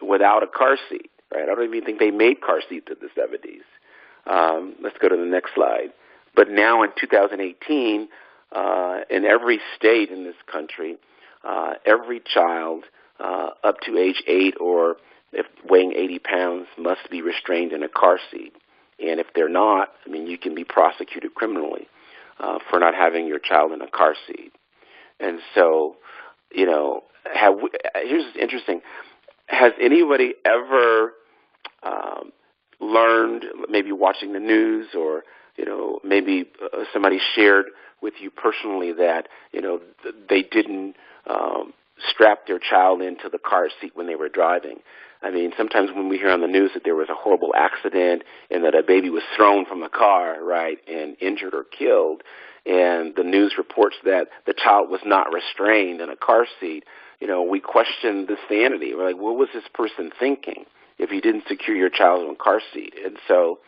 without a car seat, right? I don't even think they made car seats in the 70s. Let's go to the next slide. But now in 2018, in every state in this country, every child up to age 8 or if weighing 80 pounds must be restrained in a car seat. And if they're not, you can be prosecuted criminally for not having your child in a car seat. And so, here's interesting. Has anybody ever learned, maybe watching the news or, maybe somebody shared with you personally that, they didn't strap their child into the car seat when they were driving? Sometimes when we hear on the news that there was a horrible accident and that a baby was thrown from a car, right, and injured or killed, and the news reports that the child was not restrained in a car seat, we question the sanity. We're like, what was this person thinking if you didn't secure your child in a car seat? And so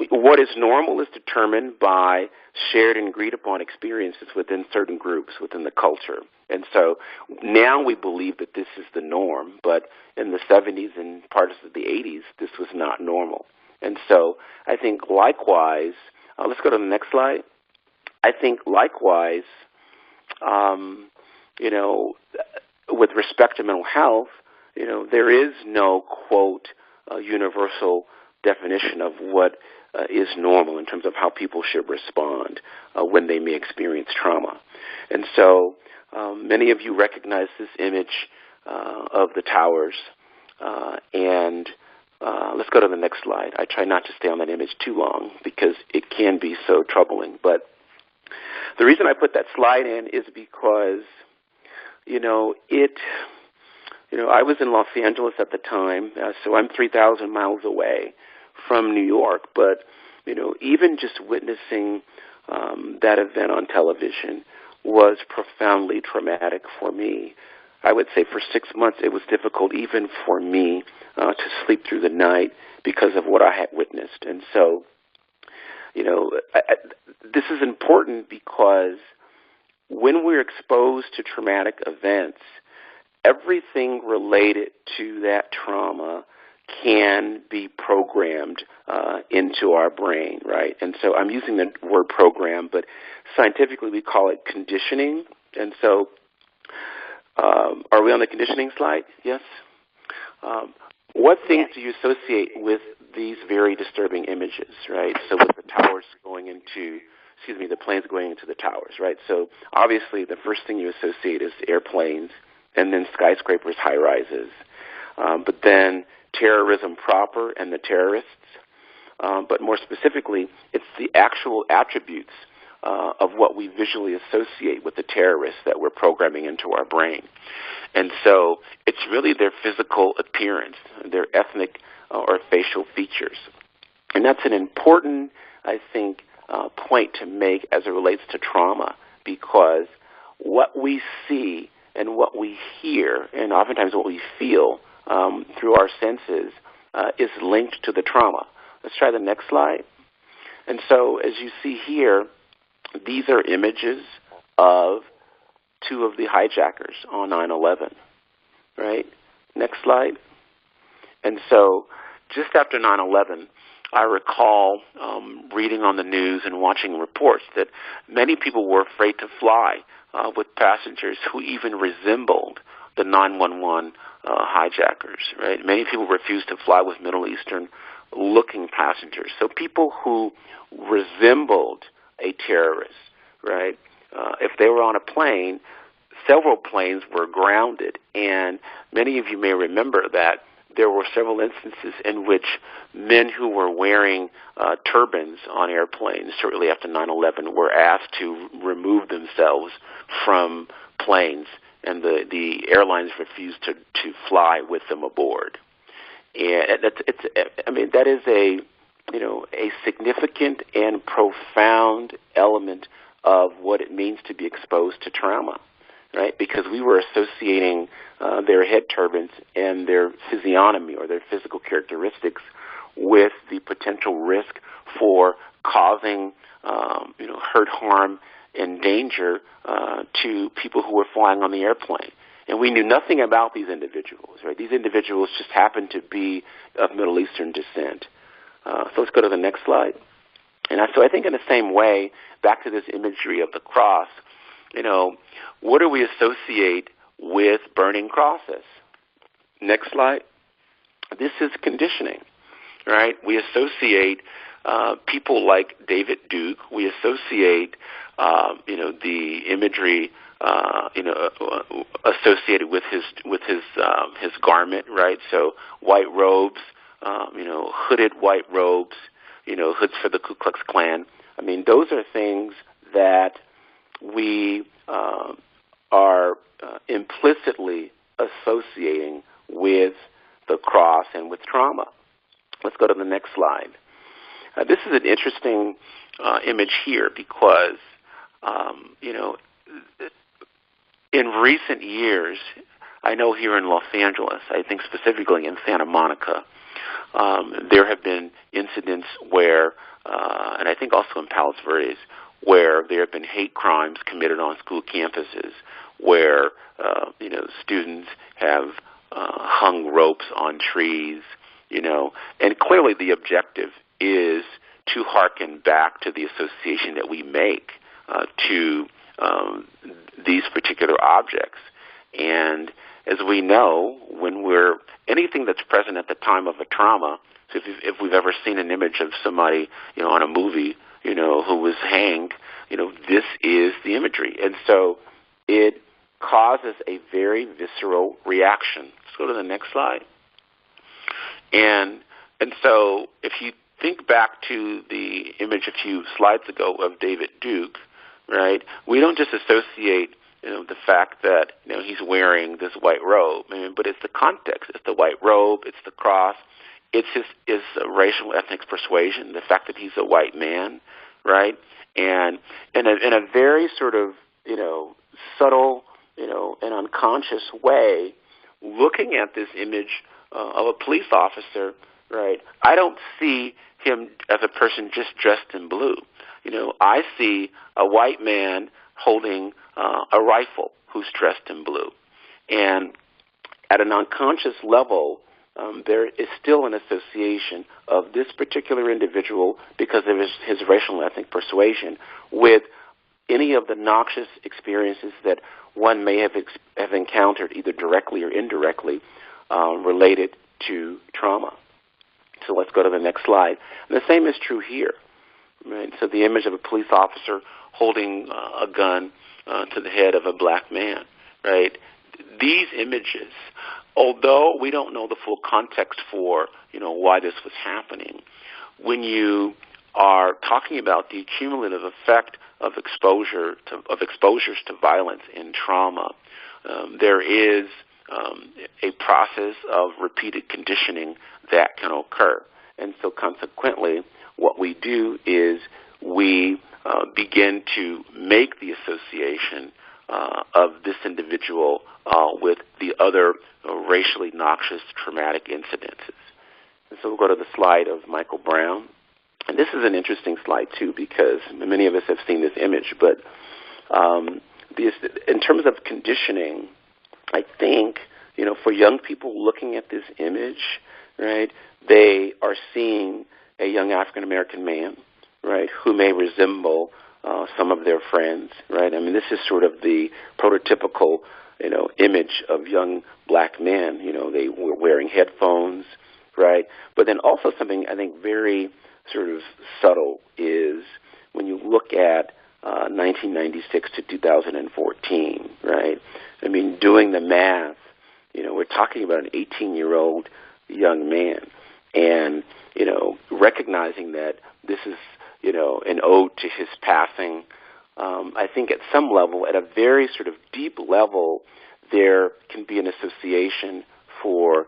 what is normal is determined by shared and agreed upon experiences within certain groups, within the culture. And so now we believe that this is the norm, but in the 70s and parts of the 80s, this was not normal. And so I think likewise, let's go to the next slide. I think likewise, with respect to mental health, there is no, quote, universal definition of what is normal in terms of how people should respond when they may experience trauma. And so many of you recognize this image of the towers. And let's go to the next slide. I try not to stay on that image too long because it can be so troubling. But the reason I put that slide in is because, I was in Los Angeles at the time, so I'm 3,000 miles away from New York. But, even just witnessing that event on television was profoundly traumatic for me. I would say for 6 months it was difficult even for me to sleep through the night because of what I had witnessed. And so, this is important because when we're exposed to traumatic events, everything related to that trauma can be programmed into our brain, right? And so I'm using the word program, but scientifically we call it conditioning. And so are we on the conditioning slide? Yes? What things do you associate with these very disturbing images, right? So with the towers going into the planes going into the towers, right? So obviously the first thing you associate is airplanes, and then skyscrapers, high-rises. But then terrorism proper and the terrorists. But more specifically, it's the actual attributes of what we visually associate with the terrorists that we're programming into our brain. And so it's really their physical appearance, their ethnic or facial features. And that's an important, I think, point to make as it relates to trauma, because what we see and what we hear, and oftentimes what we feel through our senses, is linked to the trauma. Let's try the next slide. And so as you see here, these are images of two of the hijackers on 9/11, right? Next slide. And so just after 9/11, I recall reading on the news and watching reports that many people were afraid to fly with passengers who even resembled the 911 hijackers, right? Many people refused to fly with Middle Eastern-looking passengers. So people who resembled a terrorist, right? If they were on a plane, several planes were grounded, and many of you may remember that there were several instances in which men who were wearing turbans on airplanes shortly after 9/11 were asked to remove themselves from planes, and the airlines refused to fly with them aboard. And that is a significant and profound element of what it means to be exposed to trauma, right? Because we were associating their head turbans and their physiognomy or their physical characteristics with the potential risk for causing hurt, harm, and danger to people who were flying on the airplane. And we knew nothing about these individuals, right? These individuals just happened to be of Middle Eastern descent. So let's go to the next slide. And so I think in the same way, back to this imagery of the cross, what do we associate with burning crosses? Next slide. This is conditioning, right? We associate people like David Duke. We associate, the imagery, associated with his garment, right? So white robes, hooded white robes, hoods for the Ku Klux Klan. I mean, those are things that we are implicitly associating with the cross and with trauma. Let's go to the next slide. This is an interesting image here because, in recent years, I know here in Los Angeles, I think specifically in Santa Monica, there have been incidents where, and I think also in Palos Verdes, where there have been hate crimes committed on school campuses, where students have hung ropes on trees, and clearly the objective is to hearken back to the association that we make to these particular objects. And as we know, when anything that's present at the time of a trauma, so if we've ever seen an image of somebody, on a movie, who was hanged, this is the imagery. And so it causes a very visceral reaction. Let's go to the next slide. And so if you think back to the image a few slides ago of David Duke, right, we don't just associate the fact that he's wearing this white robe, but it's the context. It's the white robe. It's the cross. It's his racial ethnic persuasion. The fact that he's a white man, right? And in a very sort of subtle and unconscious way, looking at this image of a police officer, right? I don't see him as a person just dressed in blue. I see a white man holding a rifle who's dressed in blue. And at an unconscious level, there is still an association of this particular individual because of his racial and ethnic persuasion with any of the noxious experiences that one may have encountered either directly or indirectly related to trauma. So let's go to the next slide. And the same is true here, right? So the image of a police officer holding a gun to the head of a black man, right? These images, although we don't know the full context for, why this was happening, when you are talking about the cumulative effect of exposures to violence and trauma, there is a process of repeated conditioning that can occur. And so consequently, what we do is we begin to make the association of this individual with the other racially noxious traumatic incidences. And so we'll go to the slide of Michael Brown. And this is an interesting slide, too, because many of us have seen this image. But in terms of conditioning, I think, for young people looking at this image, right, they are seeing a young African-American man, right, who may resemble some of their friends, right? I mean, this is sort of the prototypical, image of young black men. They were wearing headphones, right? But then also something I think very sort of subtle is when you look at 1996 to 2014, right? I mean, doing the math, we're talking about an 18-year-old young man, and, recognizing that this is, an ode to his passing. I think at some level, at a very sort of deep level, there can be an association for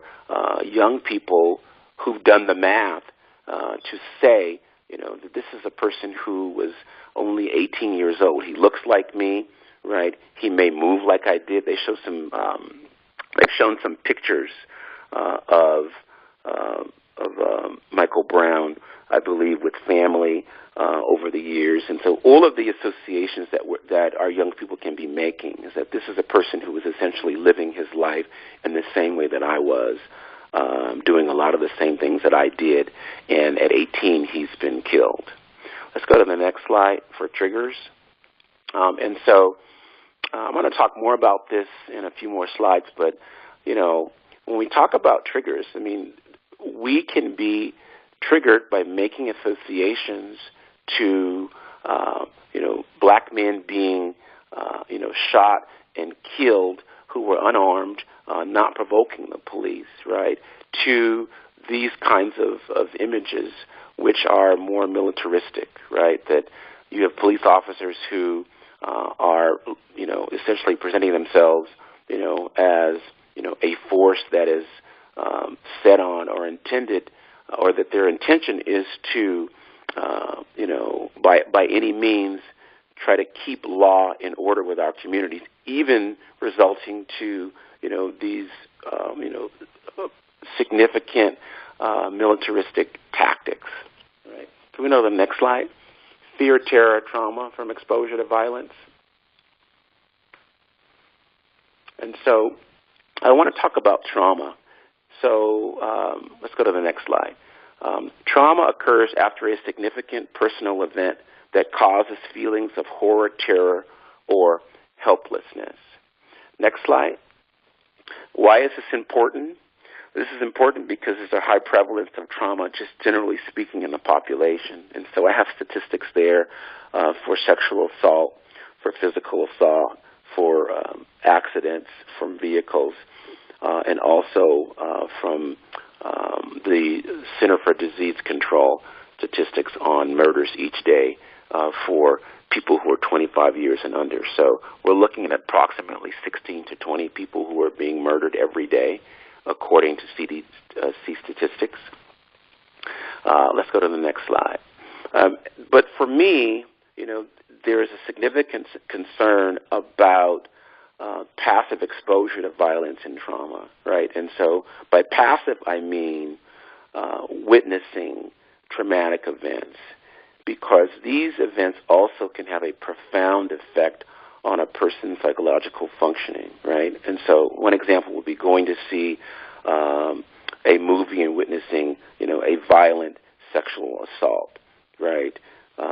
young people who've done the math to say, that this is a person who was only 18 years old. He looks like me, right? He may move like I did. They've shown some pictures of Michael Brown, I believe, with family over the years. And so all of the associations that our young people can be making is that this is a person who was essentially living his life in the same way that I was, doing a lot of the same things that I did, and at 18 he's been killed. Let's go to the next slide for triggers. And so I'm going to talk more about this in a few more slides, but, when we talk about triggers, I mean, we can be triggered by making associations to, black men being, shot and killed who were unarmed, not provoking the police, right, to these kinds of images which are more militaristic, right, that you have police officers who are, essentially presenting themselves, as, a force that is set on or intended, or that their intention is to, by any means try to keep law and order with our communities, even resulting to, these, significant militaristic tactics. Right? Can we know the next slide? Fear, terror, trauma from exposure to violence. And so I want to talk about trauma. So let's go to the next slide. Trauma occurs after a significant personal event that causes feelings of horror, terror, or helplessness. Next slide. Why is this important? This is important because there's a high prevalence of trauma, just generally speaking, in the population. And so I have statistics there for sexual assault, for physical assault, for accidents from vehicles, and also from the Center for Disease Control statistics on murders each day for people who are 25 years and under. So we're looking at approximately 16 to 20 people who are being murdered every day, according to CDC statistics. Let's go to the next slide. But for me, there is a significant concern about passive exposure to violence and trauma, right? And so by passive, I mean witnessing traumatic events, because these events also can have a profound effect on a person's psychological functioning, right? And so one example would be going to see a movie and witnessing, a violent sexual assault, right?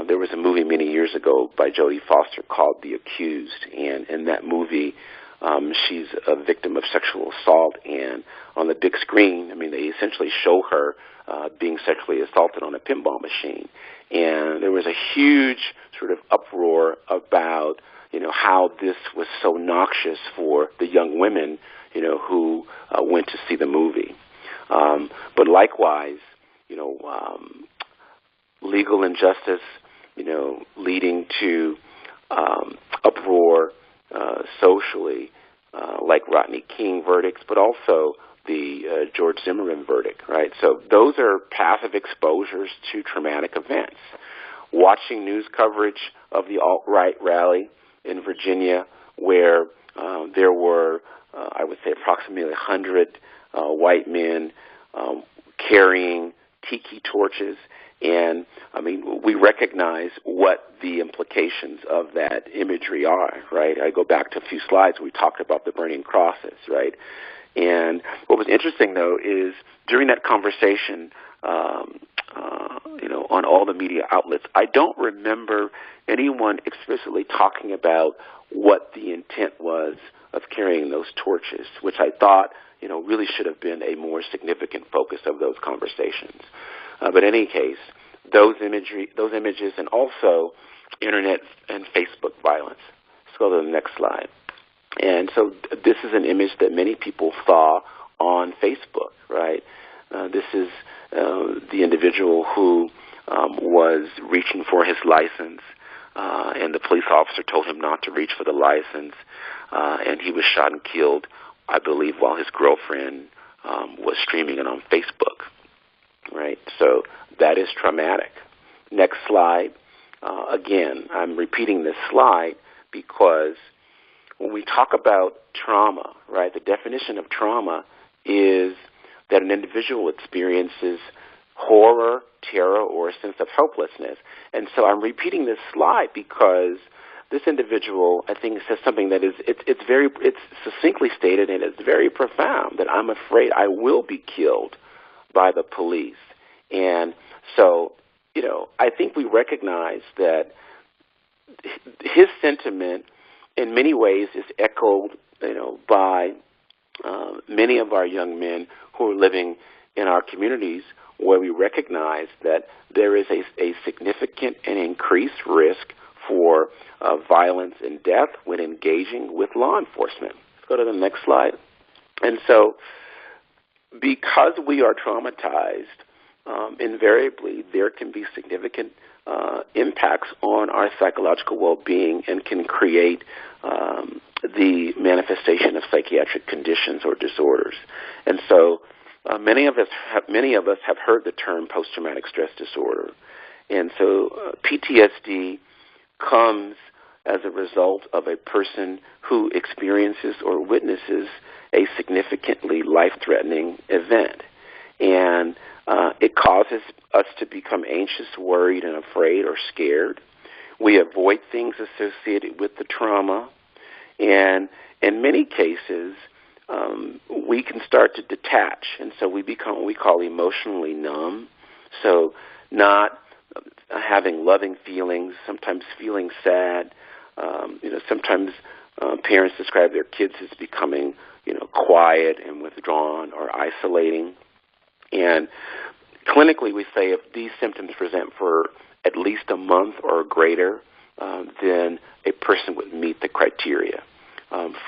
There was a movie many years ago by Jodie Foster called The Accused, and in that movie, she's a victim of sexual assault, and on the big screen, I mean, they essentially show her being sexually assaulted on a pinball machine. And there was a huge sort of uproar about, how this was so noxious for the young women, who went to see the movie. But likewise, legal injustice, leading to uproar socially, like Rodney King verdicts, but also the George Zimmerman verdict, right? So those are passive exposures to traumatic events. Watching news coverage of the alt-right rally in Virginia, where there were, I would say, approximately 100 white men carrying tiki torches. And, we recognize what the implications of that imagery are, right? I go back to a few slides where we talked about the burning crosses, right? And what was interesting, though, is during that conversation, on all the media outlets, I don't remember anyone explicitly talking about what the intent was of carrying those torches, which I thought, really should have been a more significant focus of those conversations. But in any case, those images, and also Internet and Facebook violence. Let's go to the next slide. And so this is an image that many people saw on Facebook, right? This is the individual who was reaching for his license, and the police officer told him not to reach for the license, and he was shot and killed, I believe, while his girlfriend was streaming it on Facebook, right? So that is traumatic. Next slide. Again, I'm repeating this slide because when we talk about trauma, right, the definition of trauma is that an individual experiences horror, terror, or a sense of helplessness. And so I'm repeating this slide because this individual, I think, says something that it's succinctly stated, and it's very profound, that I'm afraid I will be killed by the police. And so, I think we recognize that his sentiment in many ways is echoed, by many of our young men who are living in our communities, where we recognize that there is a significant and increased risk for violence and death when engaging with law enforcement. Let's go to the next slide. And so because we are traumatized, invariably there can be significant impacts on our psychological well-being and can create the manifestation of psychiatric conditions or disorders. And so many of us have heard the term post-traumatic stress disorder. And so PTSD comes as a result of a person who experiences or witnesses a significantly life-threatening event. And it causes us to become anxious, worried, and afraid or scared. We avoid things associated with the trauma. And in many cases, we can start to detach. And so we become what we call emotionally numb. So not having loving feelings, sometimes feeling sad. Sometimes parents describe their kids as becoming, quiet and withdrawn or isolating. And clinically, we say if these symptoms present for at least a month or greater, then a person would meet the criteria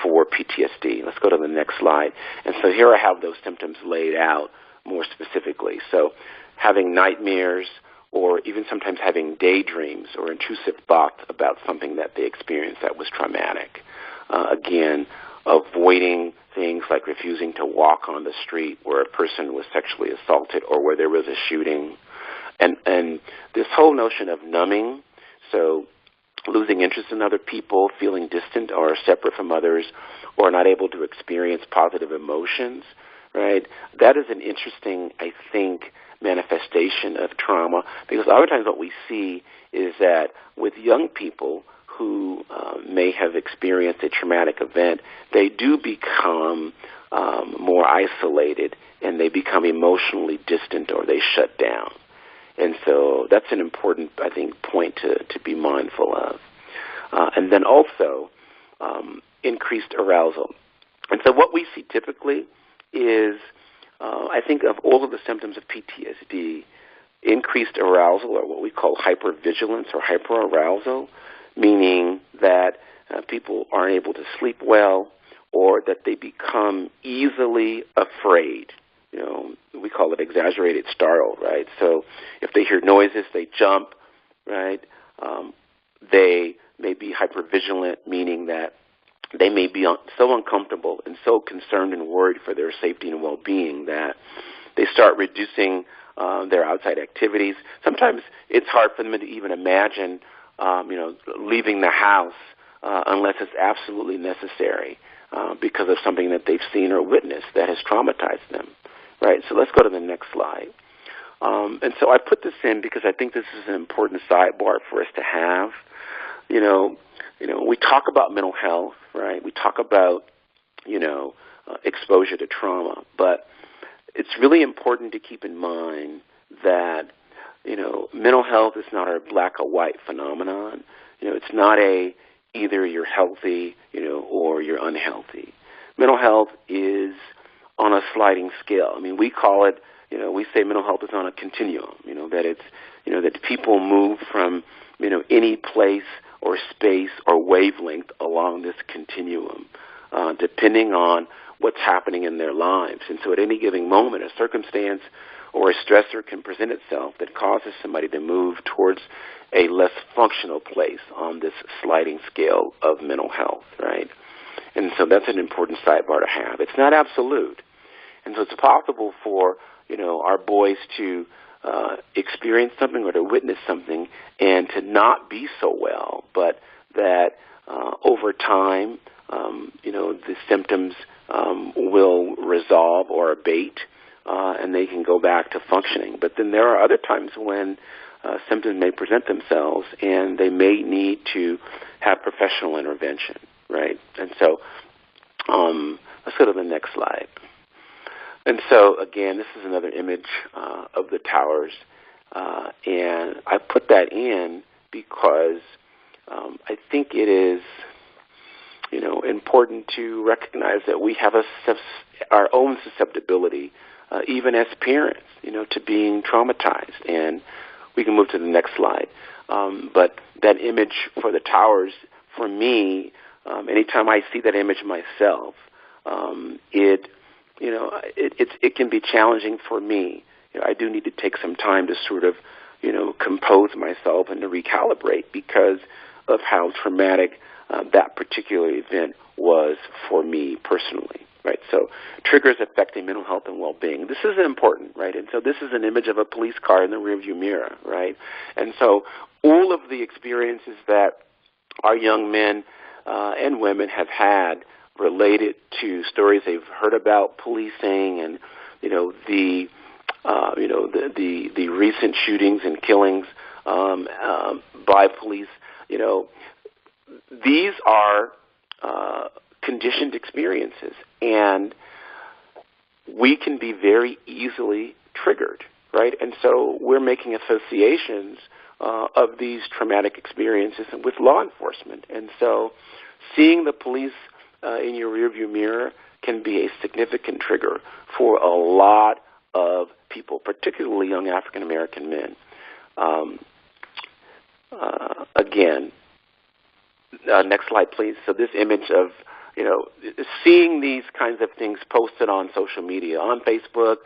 for PTSD. Let's go to the next slide. And so here I have those symptoms laid out more specifically. So having nightmares, or even sometimes having daydreams or intrusive thoughts about something that they experienced that was traumatic. Again, avoiding things like refusing to walk on the street where a person was sexually assaulted or where there was a shooting. And this whole notion of numbing, so losing interest in other people, feeling distant or separate from others, or not able to experience positive emotions, right? That is an interesting, I think, manifestation of trauma, because a lot of times what we see is that with young people who may have experienced a traumatic event, they do become more isolated, and they become emotionally distant, or they shut down. And so that's an important, I think, point to be mindful of. And then also increased arousal. And so what we see typically is, I think of all of the symptoms of PTSD, increased arousal, or what we call hypervigilance or hyperarousal, meaning that people aren't able to sleep well, or that they become easily afraid. You know, we call it exaggerated startle, right? So if they hear noises, they jump, right? They may be hypervigilant, meaning that they may be so uncomfortable and so concerned and worried for their safety and well-being that they start reducing their outside activities. Sometimes it's hard for them to even imagine, leaving the house unless it's absolutely necessary because of something that they've seen or witnessed that has traumatized them, right? So let's go to the next slide. And so I put this in because I think this is an important sidebar for us to have. We talk about mental health, right? We talk about, exposure to trauma, but it's really important to keep in mind that, mental health is not a black or white phenomenon. It's not either you're healthy, or you're unhealthy. Mental health is on a sliding scale. I mean, we call it, we say mental health is on a continuum, that it's, that people move from, any place or space or wavelength along this continuum, depending on what's happening in their lives. And so at any given moment, a circumstance or a stressor can present itself that causes somebody to move towards a less functional place on this sliding scale of mental health, right? And so that's an important sidebar to have. It's not absolute. And so it's possible for, our boys to experience something or to witness something and to not be so well, but that over time, the symptoms will resolve or abate, and they can go back to functioning. But then there are other times when symptoms may present themselves, and they may need to have professional intervention, right? And so let's go to the next slide. And so, again, this is another image of the towers, and I put that in because I think it is, important to recognize that we have our own susceptibility, even as parents, to being traumatized. And we can move to the next slide. But that image for the towers, for me, anytime I see that image myself, it can be challenging for me. I do need to take some time to sort of, compose myself and to recalibrate because of how traumatic that particular event was for me personally, right? So triggers affecting mental health and well-being. This is important, right? And so this is an image of a police car in the rearview mirror, right? And so all of the experiences that our young men and women have had related to stories they've heard about policing and, the recent shootings and killings by police, these are conditioned experiences, and we can be very easily triggered, right? And so we're making associations of these traumatic experiences with law enforcement. And so seeing the police in your rearview mirror can be a significant trigger for a lot of people, particularly young African-American men. Again, next slide, please. So this image of, seeing these kinds of things posted on social media, on Facebook,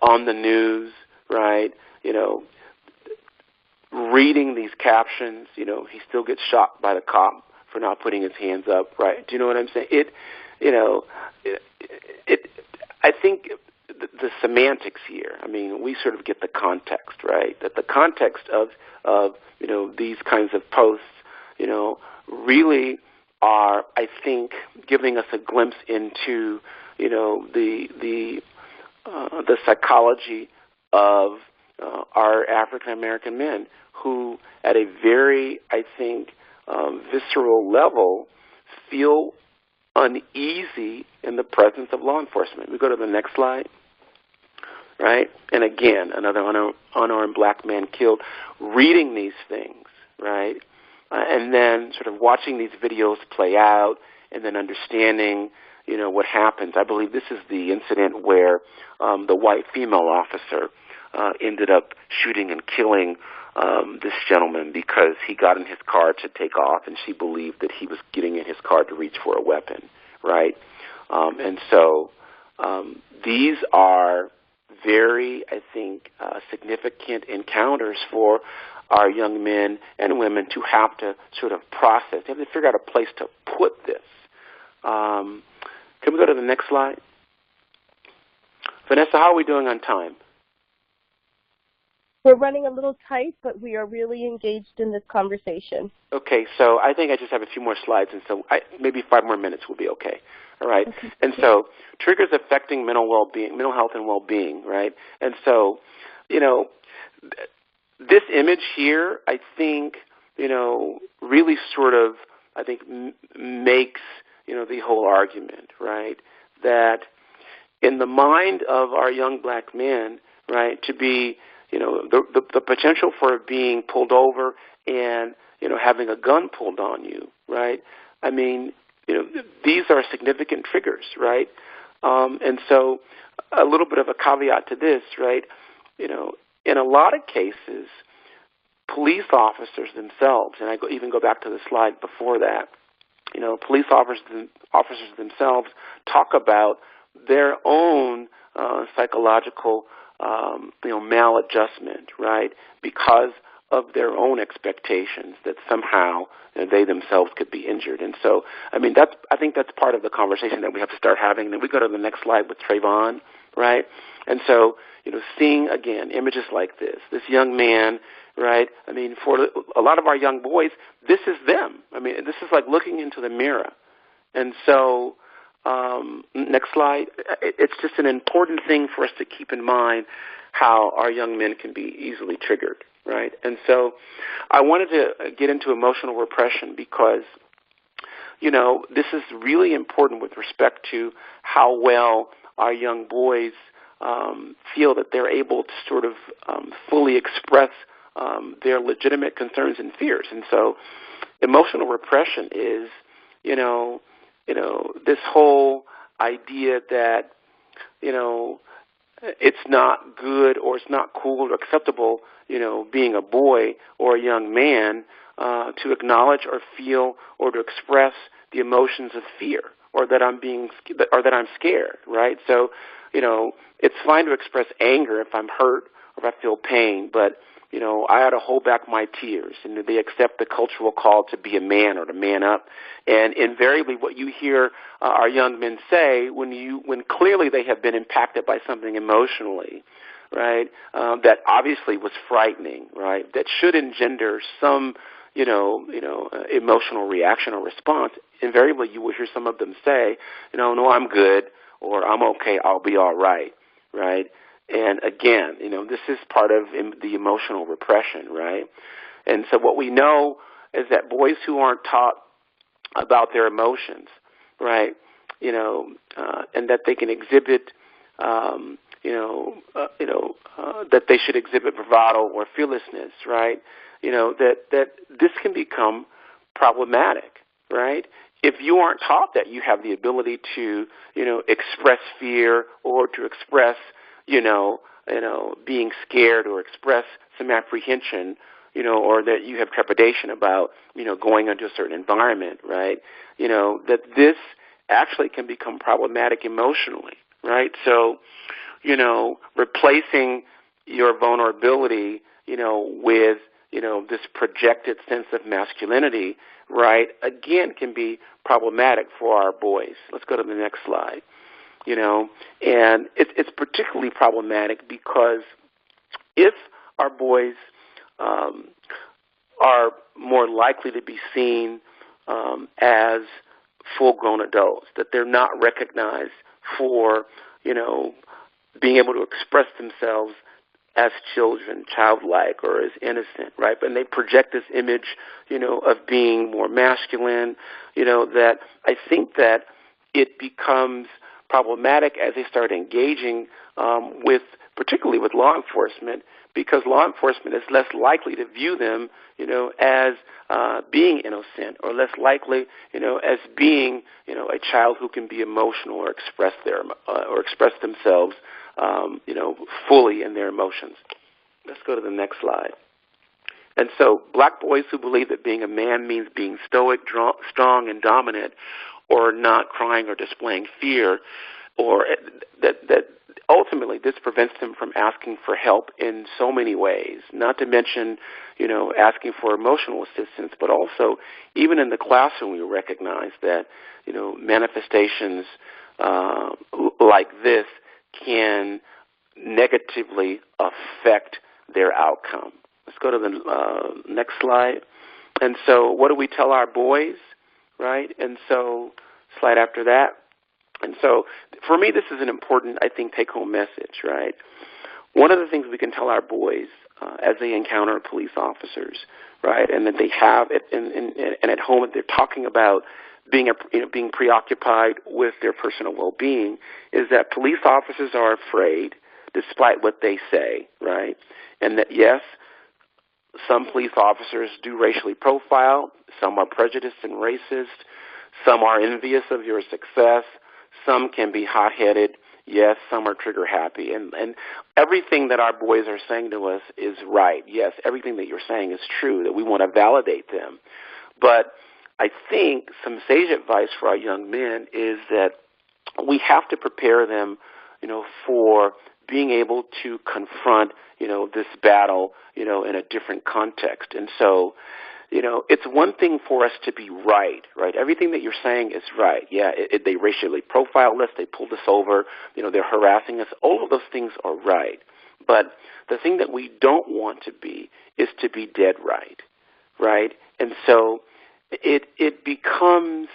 on the news, right? Reading these captions, he still gets shot by the cop for not putting his hands up, right? Do you know what I'm saying? I think the semantics here, I mean, we sort of get the context, right? That the context of these kinds of posts, really are, I think, giving us a glimpse into, the psychology of our African American men who, at a very, I think, visceral level, feel uneasy in the presence of law enforcement. We go to the next slide, right? And again, another unarmed black man killed. Reading these things, right? And then sort of watching these videos play out and then understanding, what happens. I believe this is the incident where the white female officer ended up shooting and killing this gentleman because he got in his car to take off, and she believed that he was getting in his car to reach for a weapon, right? And so these are very, I think, significant encounters for our young men and women to have to sort of process. They have to figure out a place to put this. Can we go to the next slide? Vanessa, how are we doing on time? We're running a little tight, but we are really engaged in this conversation. Okay, so I think I just have a few more slides, and so maybe 5 more minutes will be okay. All right, okay. And so triggers affecting mental health and well-being, right? And so, this image here, I think, really sort of, I think, makes, the whole argument, right? That in the mind of our young black men, right, to be, the potential for being pulled over and, having a gun pulled on you, right? I mean, these are significant triggers, right? And so a little bit of a caveat to this, right? In a lot of cases, police officers themselves, and I even go back to the slide before that, police officers themselves talk about their own psychological, maladjustment, right, because of their own expectations that somehow they themselves could be injured. And so, I think that's part of the conversation that we have to start having. And then we go to the next slide with Trayvon, right? And so, seeing, again, images like this young man, right? I mean, for a lot of our young boys, this is them. I mean, this is like looking into the mirror. And so, next slide. It's just an important thing for us to keep in mind how our young men can be easily triggered, right? And so I wanted to get into emotional repression because, this is really important with respect to how well our young boys feel that they're able to sort of fully express their legitimate concerns and fears. And so emotional repression is, this whole idea that, it's not good or it's not cool or acceptable, being a boy or a young man to acknowledge or feel or to express the emotions of fear or that I'm scared, right? So, it's fine to express anger if I'm hurt or if I feel pain, but I ought to hold back my tears, and they accept the cultural call to be a man or to man up. And invariably what you hear our young men say when clearly they have been impacted by something emotionally, right, that obviously was frightening, right, that should engender some, emotional reaction or response, invariably you will hear some of them say, no, I'm good, or I'm okay, I'll be all right, right? And again, this is part of the emotional repression, right? And so what we know is that boys who aren't taught about their emotions, right, and that they can exhibit, that they should exhibit bravado or fearlessness, right, that this can become problematic, right? If you aren't taught that you have the ability to, express fear or to express being scared or express some apprehension, or that you have trepidation about, going into a certain environment, right? That this actually can become problematic emotionally, right? So, replacing your vulnerability, with, this projected sense of masculinity, right, again, can be problematic for our boys. Let's go to the next slide. And it's particularly problematic because if our boys are more likely to be seen as full-grown adults, that they're not recognized for, being able to express themselves as children, childlike, or as innocent, right? And they project this image, of being more masculine, that I think that it becomes problematic as they start engaging particularly with law enforcement, because law enforcement is less likely to view them, as being innocent, or less likely, as being, a child who can be emotional or express themselves fully in their emotions. Let's go to the next slide. And so black boys who believe that being a man means being stoic, strong, and dominant, or not crying or displaying fear, or that ultimately this prevents them from asking for help in so many ways, not to mention, asking for emotional assistance, but also even in the classroom we recognize that, manifestations like this can negatively affect their outcome. Let's go to the next slide. And so what do we tell our boys, right? And so slide after that. And so for me, this is an important, I think, take-home message, right? One of the things we can tell our boys as they encounter police officers, right, and that they have it and at home that they're talking about being preoccupied with their personal well-being, is that police officers are afraid despite what they say, right? And that, yes, some police officers do racially profile, some are prejudiced and racist, some are envious of your success, some can be hot-headed, yes, some are trigger-happy. And everything that our boys are saying to us is right. Yes, everything that you're saying is true, that we want to validate them. But I think some sage advice for our young men is that we have to prepare them, for being able to confront, this battle, in a different context. And so, it's one thing for us to be right? Everything that you're saying is right. Yeah, they racially profiled us, they pulled us over, they're harassing us. All of those things are right. But the thing that we don't want to be is to be dead right? And so it becomes,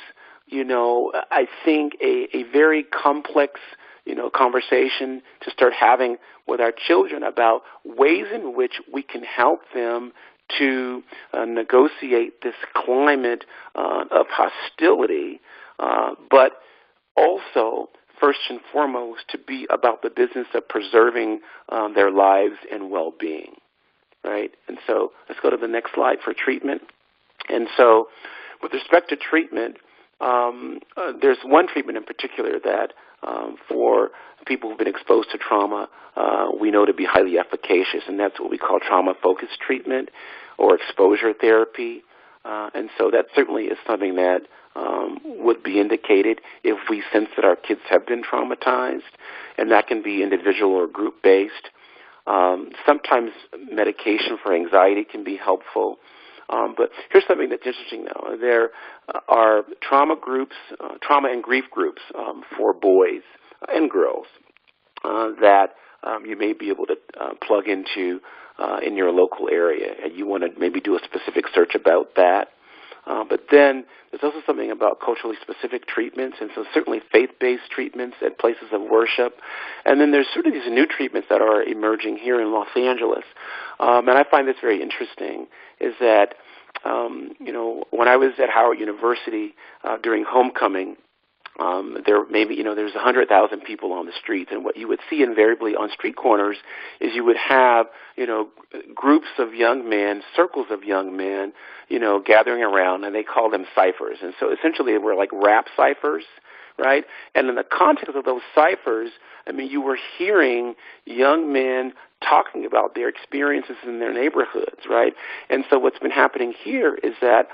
I think a very complex, conversation to start having with our children about ways in which we can help them to negotiate this climate of hostility, but also, first and foremost, to be about the business of preserving their lives and well-being, right? And so let's go to the next slide for treatment. And so with respect to treatment, there's one treatment in particular that for people who've been exposed to trauma, we know to be highly efficacious, and that's what we call trauma-focused treatment or exposure therapy. And so that certainly is something that would be indicated if we sense that our kids have been traumatized, and that can be individual or group-based. Sometimes medication for anxiety can be helpful. But here's something that's interesting, though. There are trauma and grief groups for boys and girls that you may be able to plug into in your local area. And you want to maybe do a specific search about that. But then there's also something about culturally specific treatments, and so certainly faith-based treatments at places of worship. And then there's sort of these new treatments that are emerging here in Los Angeles. And I find this very interesting, is that, when I was at Howard University during homecoming, there's 100,000 people on the streets, and what you would see invariably on street corners is you would have, groups of young men, circles of young men, gathering around, and they call them ciphers. And so essentially they were like rap ciphers, right? And in the context of those ciphers, you were hearing young men talking about their experiences in their neighborhoods, right? And so what's been happening here is that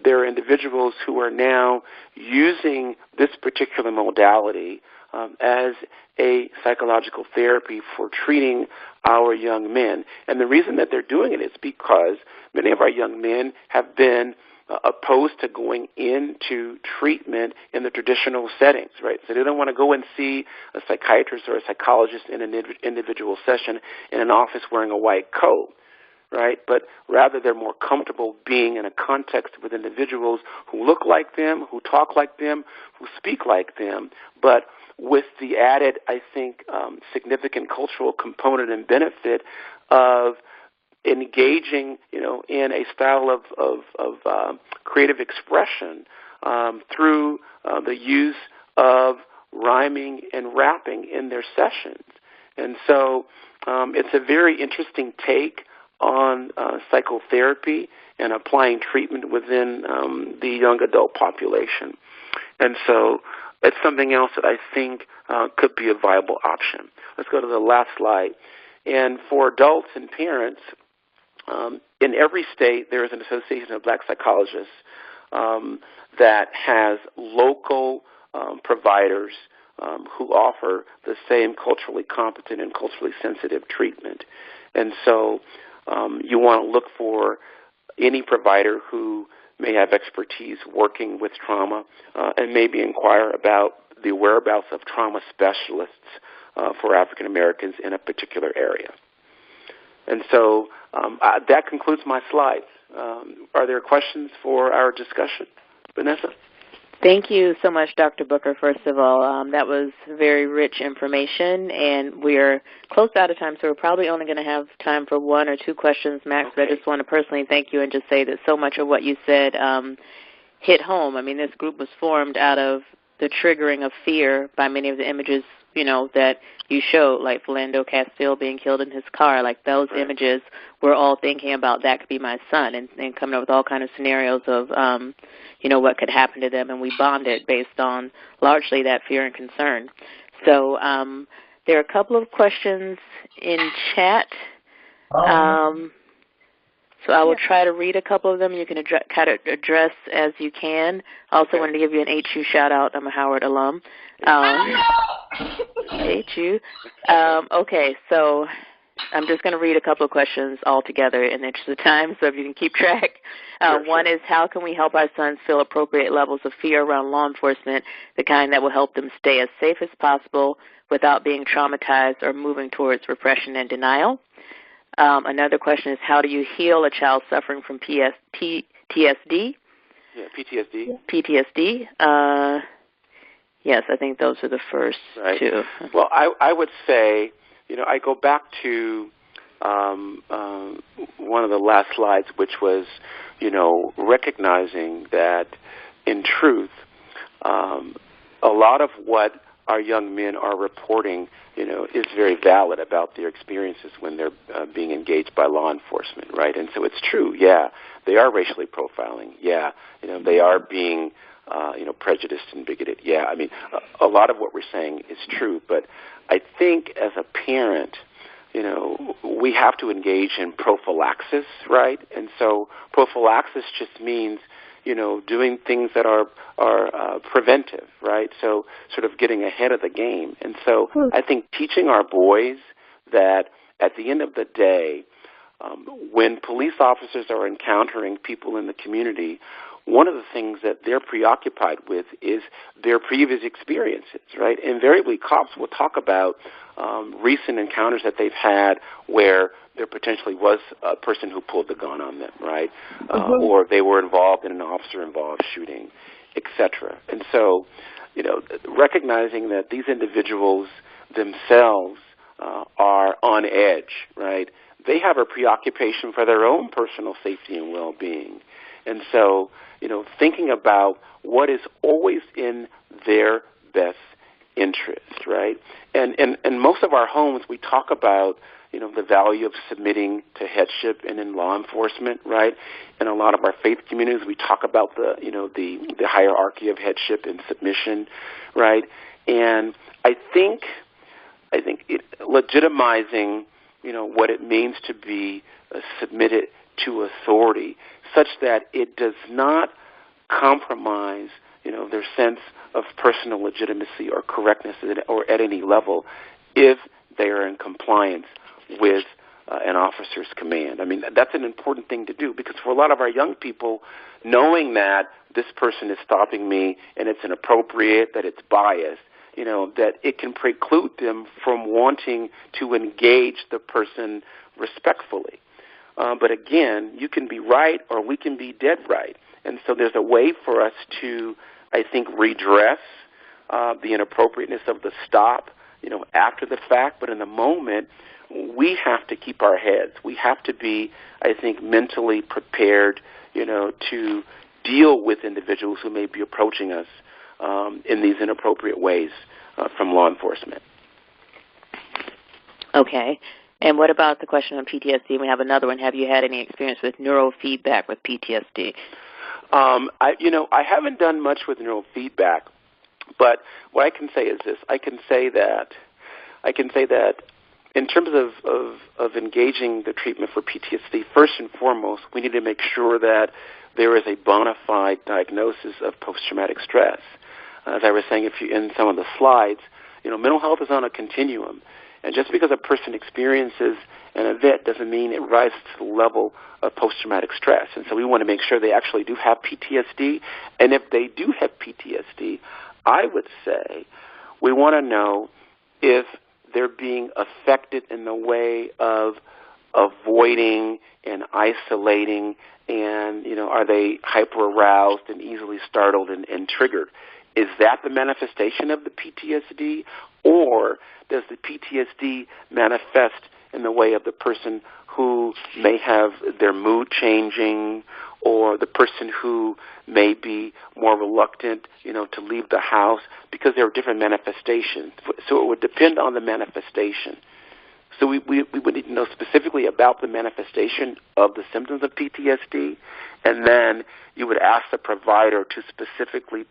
there are individuals who are now using this particular modality as a psychological therapy for treating our young men. And the reason that they're doing it is because many of our young men have been opposed to going into treatment in the traditional settings, right? So they don't want to go and see a psychiatrist or a psychologist in an individual session in an office wearing a white coat, right? But rather they're more comfortable being in a context with individuals who look like them, who talk like them, who speak like them, but with the added, I think, significant cultural component and benefit of engaging, in a style of creative expression through the use of rhyming and rapping in their sessions. And so it's a very interesting take on psychotherapy and applying treatment within the young adult population. And so it's something else that I think could be a viable option. Let's go to the last slide. And for adults and parents, in every state there is an Association of Black Psychologists that has local providers who offer the same culturally competent and culturally sensitive treatment. And so you want to look for any provider who may have expertise working with trauma and maybe inquire about the whereabouts of trauma specialists for African Americans in a particular area. And so that concludes my slides. Are there questions for our discussion? Vanessa? Thank you so much, Dr. Booker, first of all. That was very rich information, and we're close out of time, so we're probably only going to have time for 1 or 2 questions max, but I just want to personally thank you and just say that so much of what you said hit home. I mean, this group was formed out of the triggering of fear by many of the images, you know, that you showed, like Philando Castile being killed in his car. Like those images, we're all thinking about that could be my son and coming up with all kinds of scenarios of, you know, what could happen to them, and we bonded based on largely that fear and concern. So there are a couple of questions in chat. So I will try to read a couple of them. You can kind of address as you can. I also wanted to give you an HU shout-out. I'm a Howard alum. HU. Okay, so I'm just going to read a couple of questions all together in the interest of time, so if you can keep track. One is, how can we help our sons feel appropriate levels of fear around law enforcement, the kind that will help them stay as safe as possible without being traumatized or moving towards repression and denial? Another question is, how do you heal a child suffering from PTSD? Yeah, PTSD. PTSD. Yes, I think those are the first two. Well, I would say, you know, I go back to one of the last slides, which was, you know, recognizing that in truth, a lot of what our young men are reporting, you know, is very valid about their experiences when they're being engaged by law enforcement, right? And so it's true, yeah, they are racially profiling, yeah, you know, they are being, you know, prejudiced and bigoted, yeah. I mean, a lot of what we're saying is true, but I think as a parent, you know, we have to engage in prophylaxis, right? And so prophylaxis just means, you know, doing things that are preventive, right? So sort of getting ahead of the game. And so I think teaching our boys that at the end of the day, when police officers are encountering people in the community, one of the things that they're preoccupied with is their previous experiences, right? Invariably, cops will talk about recent encounters that they've had where there potentially was a person who pulled the gun on them, right? Or they were involved in an officer-involved shooting, et cetera. And so, you know, recognizing that these individuals themselves are on edge, right? They have a preoccupation for their own personal safety and well-being. And so, you know, thinking about what is always in their best interest, right? And most of our homes, we talk about, you know, the value of submitting to headship and in law enforcement, right? In a lot of our faith communities, we talk about the, you know, the hierarchy of headship and submission, right? And I think legitimizing, you know, what it means to be submitted to authority, such that it does not compromise, you know, their sense of personal legitimacy or correctness or at any level, if they are in compliance with an officer's command. I mean, that's an important thing to do, because for a lot of our young people, knowing that this person is stopping me and it's inappropriate, that it's biased, you know, that it can preclude them from wanting to engage the person respectfully. But again, you can be right or we can be dead right. And so there's a way for us to, I think, redress the inappropriateness of the stop, you know, after the fact. But in the moment, we have to keep our heads. We have to be, I think, mentally prepared, you know, to deal with individuals who may be approaching us in these inappropriate ways from law enforcement. Okay. And what about the question on PTSD? We have another one. Have you had any experience with neurofeedback with PTSD? I haven't done much with neurofeedback. But what I can say is this: I can say that in terms of engaging the treatment for PTSD, first and foremost, we need to make sure that there is a bona fide diagnosis of post-traumatic stress. As I was saying in some of the slides, mental health is on a continuum. And just because a person experiences an event doesn't mean it rises to the level of post-traumatic stress. And so we want to make sure they actually do have PTSD. And if they do have PTSD, I would say we want to know if they're being affected in the way of avoiding and isolating, and, are they hyper-aroused and easily startled and triggered? Is that the manifestation of the PTSD, or does the PTSD manifest in the way of the person who may have their mood changing, or the person who may be more reluctant, to leave the house, because there are different manifestations. So it would depend on the manifestation. So we would need to know specifically about the manifestation of the symptoms of PTSD, and then you would ask the provider to specifically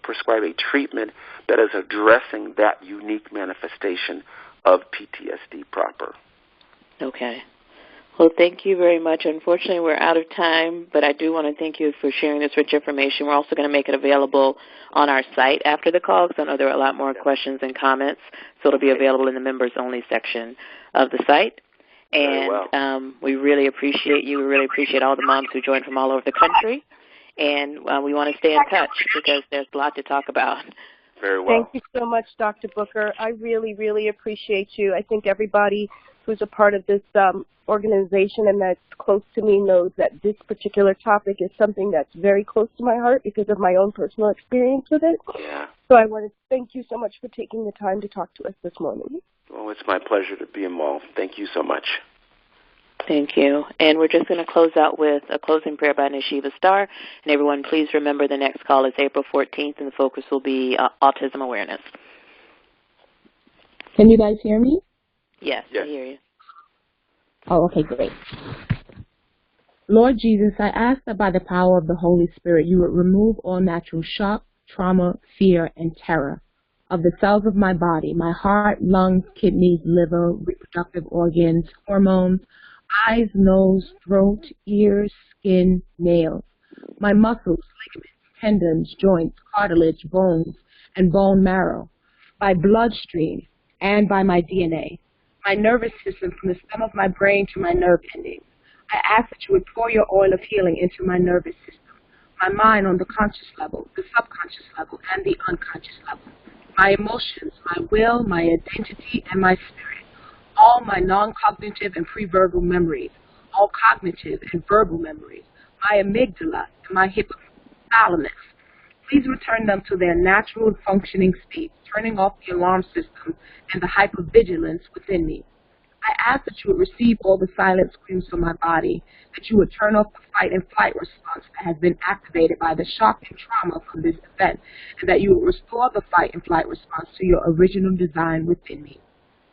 prescribe a treatment that is addressing that unique manifestation of PTSD proper. Okay. Well, thank you very much. Unfortunately, we're out of time, but I do want to thank you for sharing this rich information. We're also going to make it available on our site after the call, because I know there are a lot more questions and comments, so it'll be available in the members-only section of the site. And we really appreciate you. We really appreciate all the moms who joined from all over the country. And we want to stay in touch because there's a lot to talk about. Very well. Thank you so much, Dr. Booker. I really, really appreciate you. I think everybody who's a part of this organization and that's close to me knows that this particular topic is something that's very close to my heart because of my own personal experience with it. Yeah. So I want to thank you so much for taking the time to talk to us this morning. Well, it's my pleasure to be involved. Thank you so much. Thank you. And we're just going to close out with a closing prayer by Nashiva Starr. And everyone, please remember the next call is April 14th, and the focus will be autism awareness. Can you guys hear me? Yes, I hear you. Oh, okay, great. Lord Jesus, I ask that by the power of the Holy Spirit, you would remove all natural shock, trauma, fear, and terror of the cells of my body, my heart, lungs, kidneys, liver, reproductive organs, hormones, eyes, nose, throat, ears, skin, nails, my muscles, ligaments, tendons, joints, cartilage, bones, and bone marrow, by bloodstream, and by my DNA, my nervous system from the stem of my brain to my nerve endings. I ask that you would pour your oil of healing into my nervous system, my mind on the conscious level, the subconscious level, and the unconscious level, my emotions, my will, my identity, and my spirit, all my non-cognitive and pre-verbal memories, all cognitive and verbal memories, my amygdala and my hypothalamus. Please return them to their natural functioning state, turning off the alarm system and the hypervigilance within me. I ask that you would receive all the silent screams from my body, that you would turn off the fight and flight response that has been activated by the shock and trauma from this event, and that you would restore the fight and flight response to your original design within me.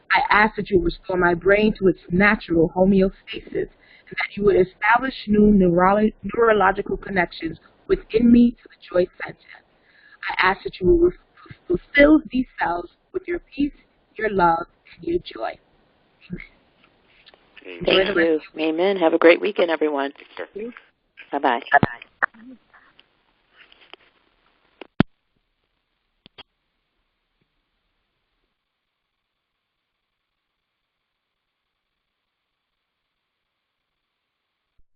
I ask that you restore my brain to its natural homeostasis, and that you would establish new neurological connections within me to the joy center. I ask that you will fulfill these cells with your peace, your love, and your joy. Amen. Thank you. Amen. Have a great weekend, everyone. Bye-bye. Bye-bye.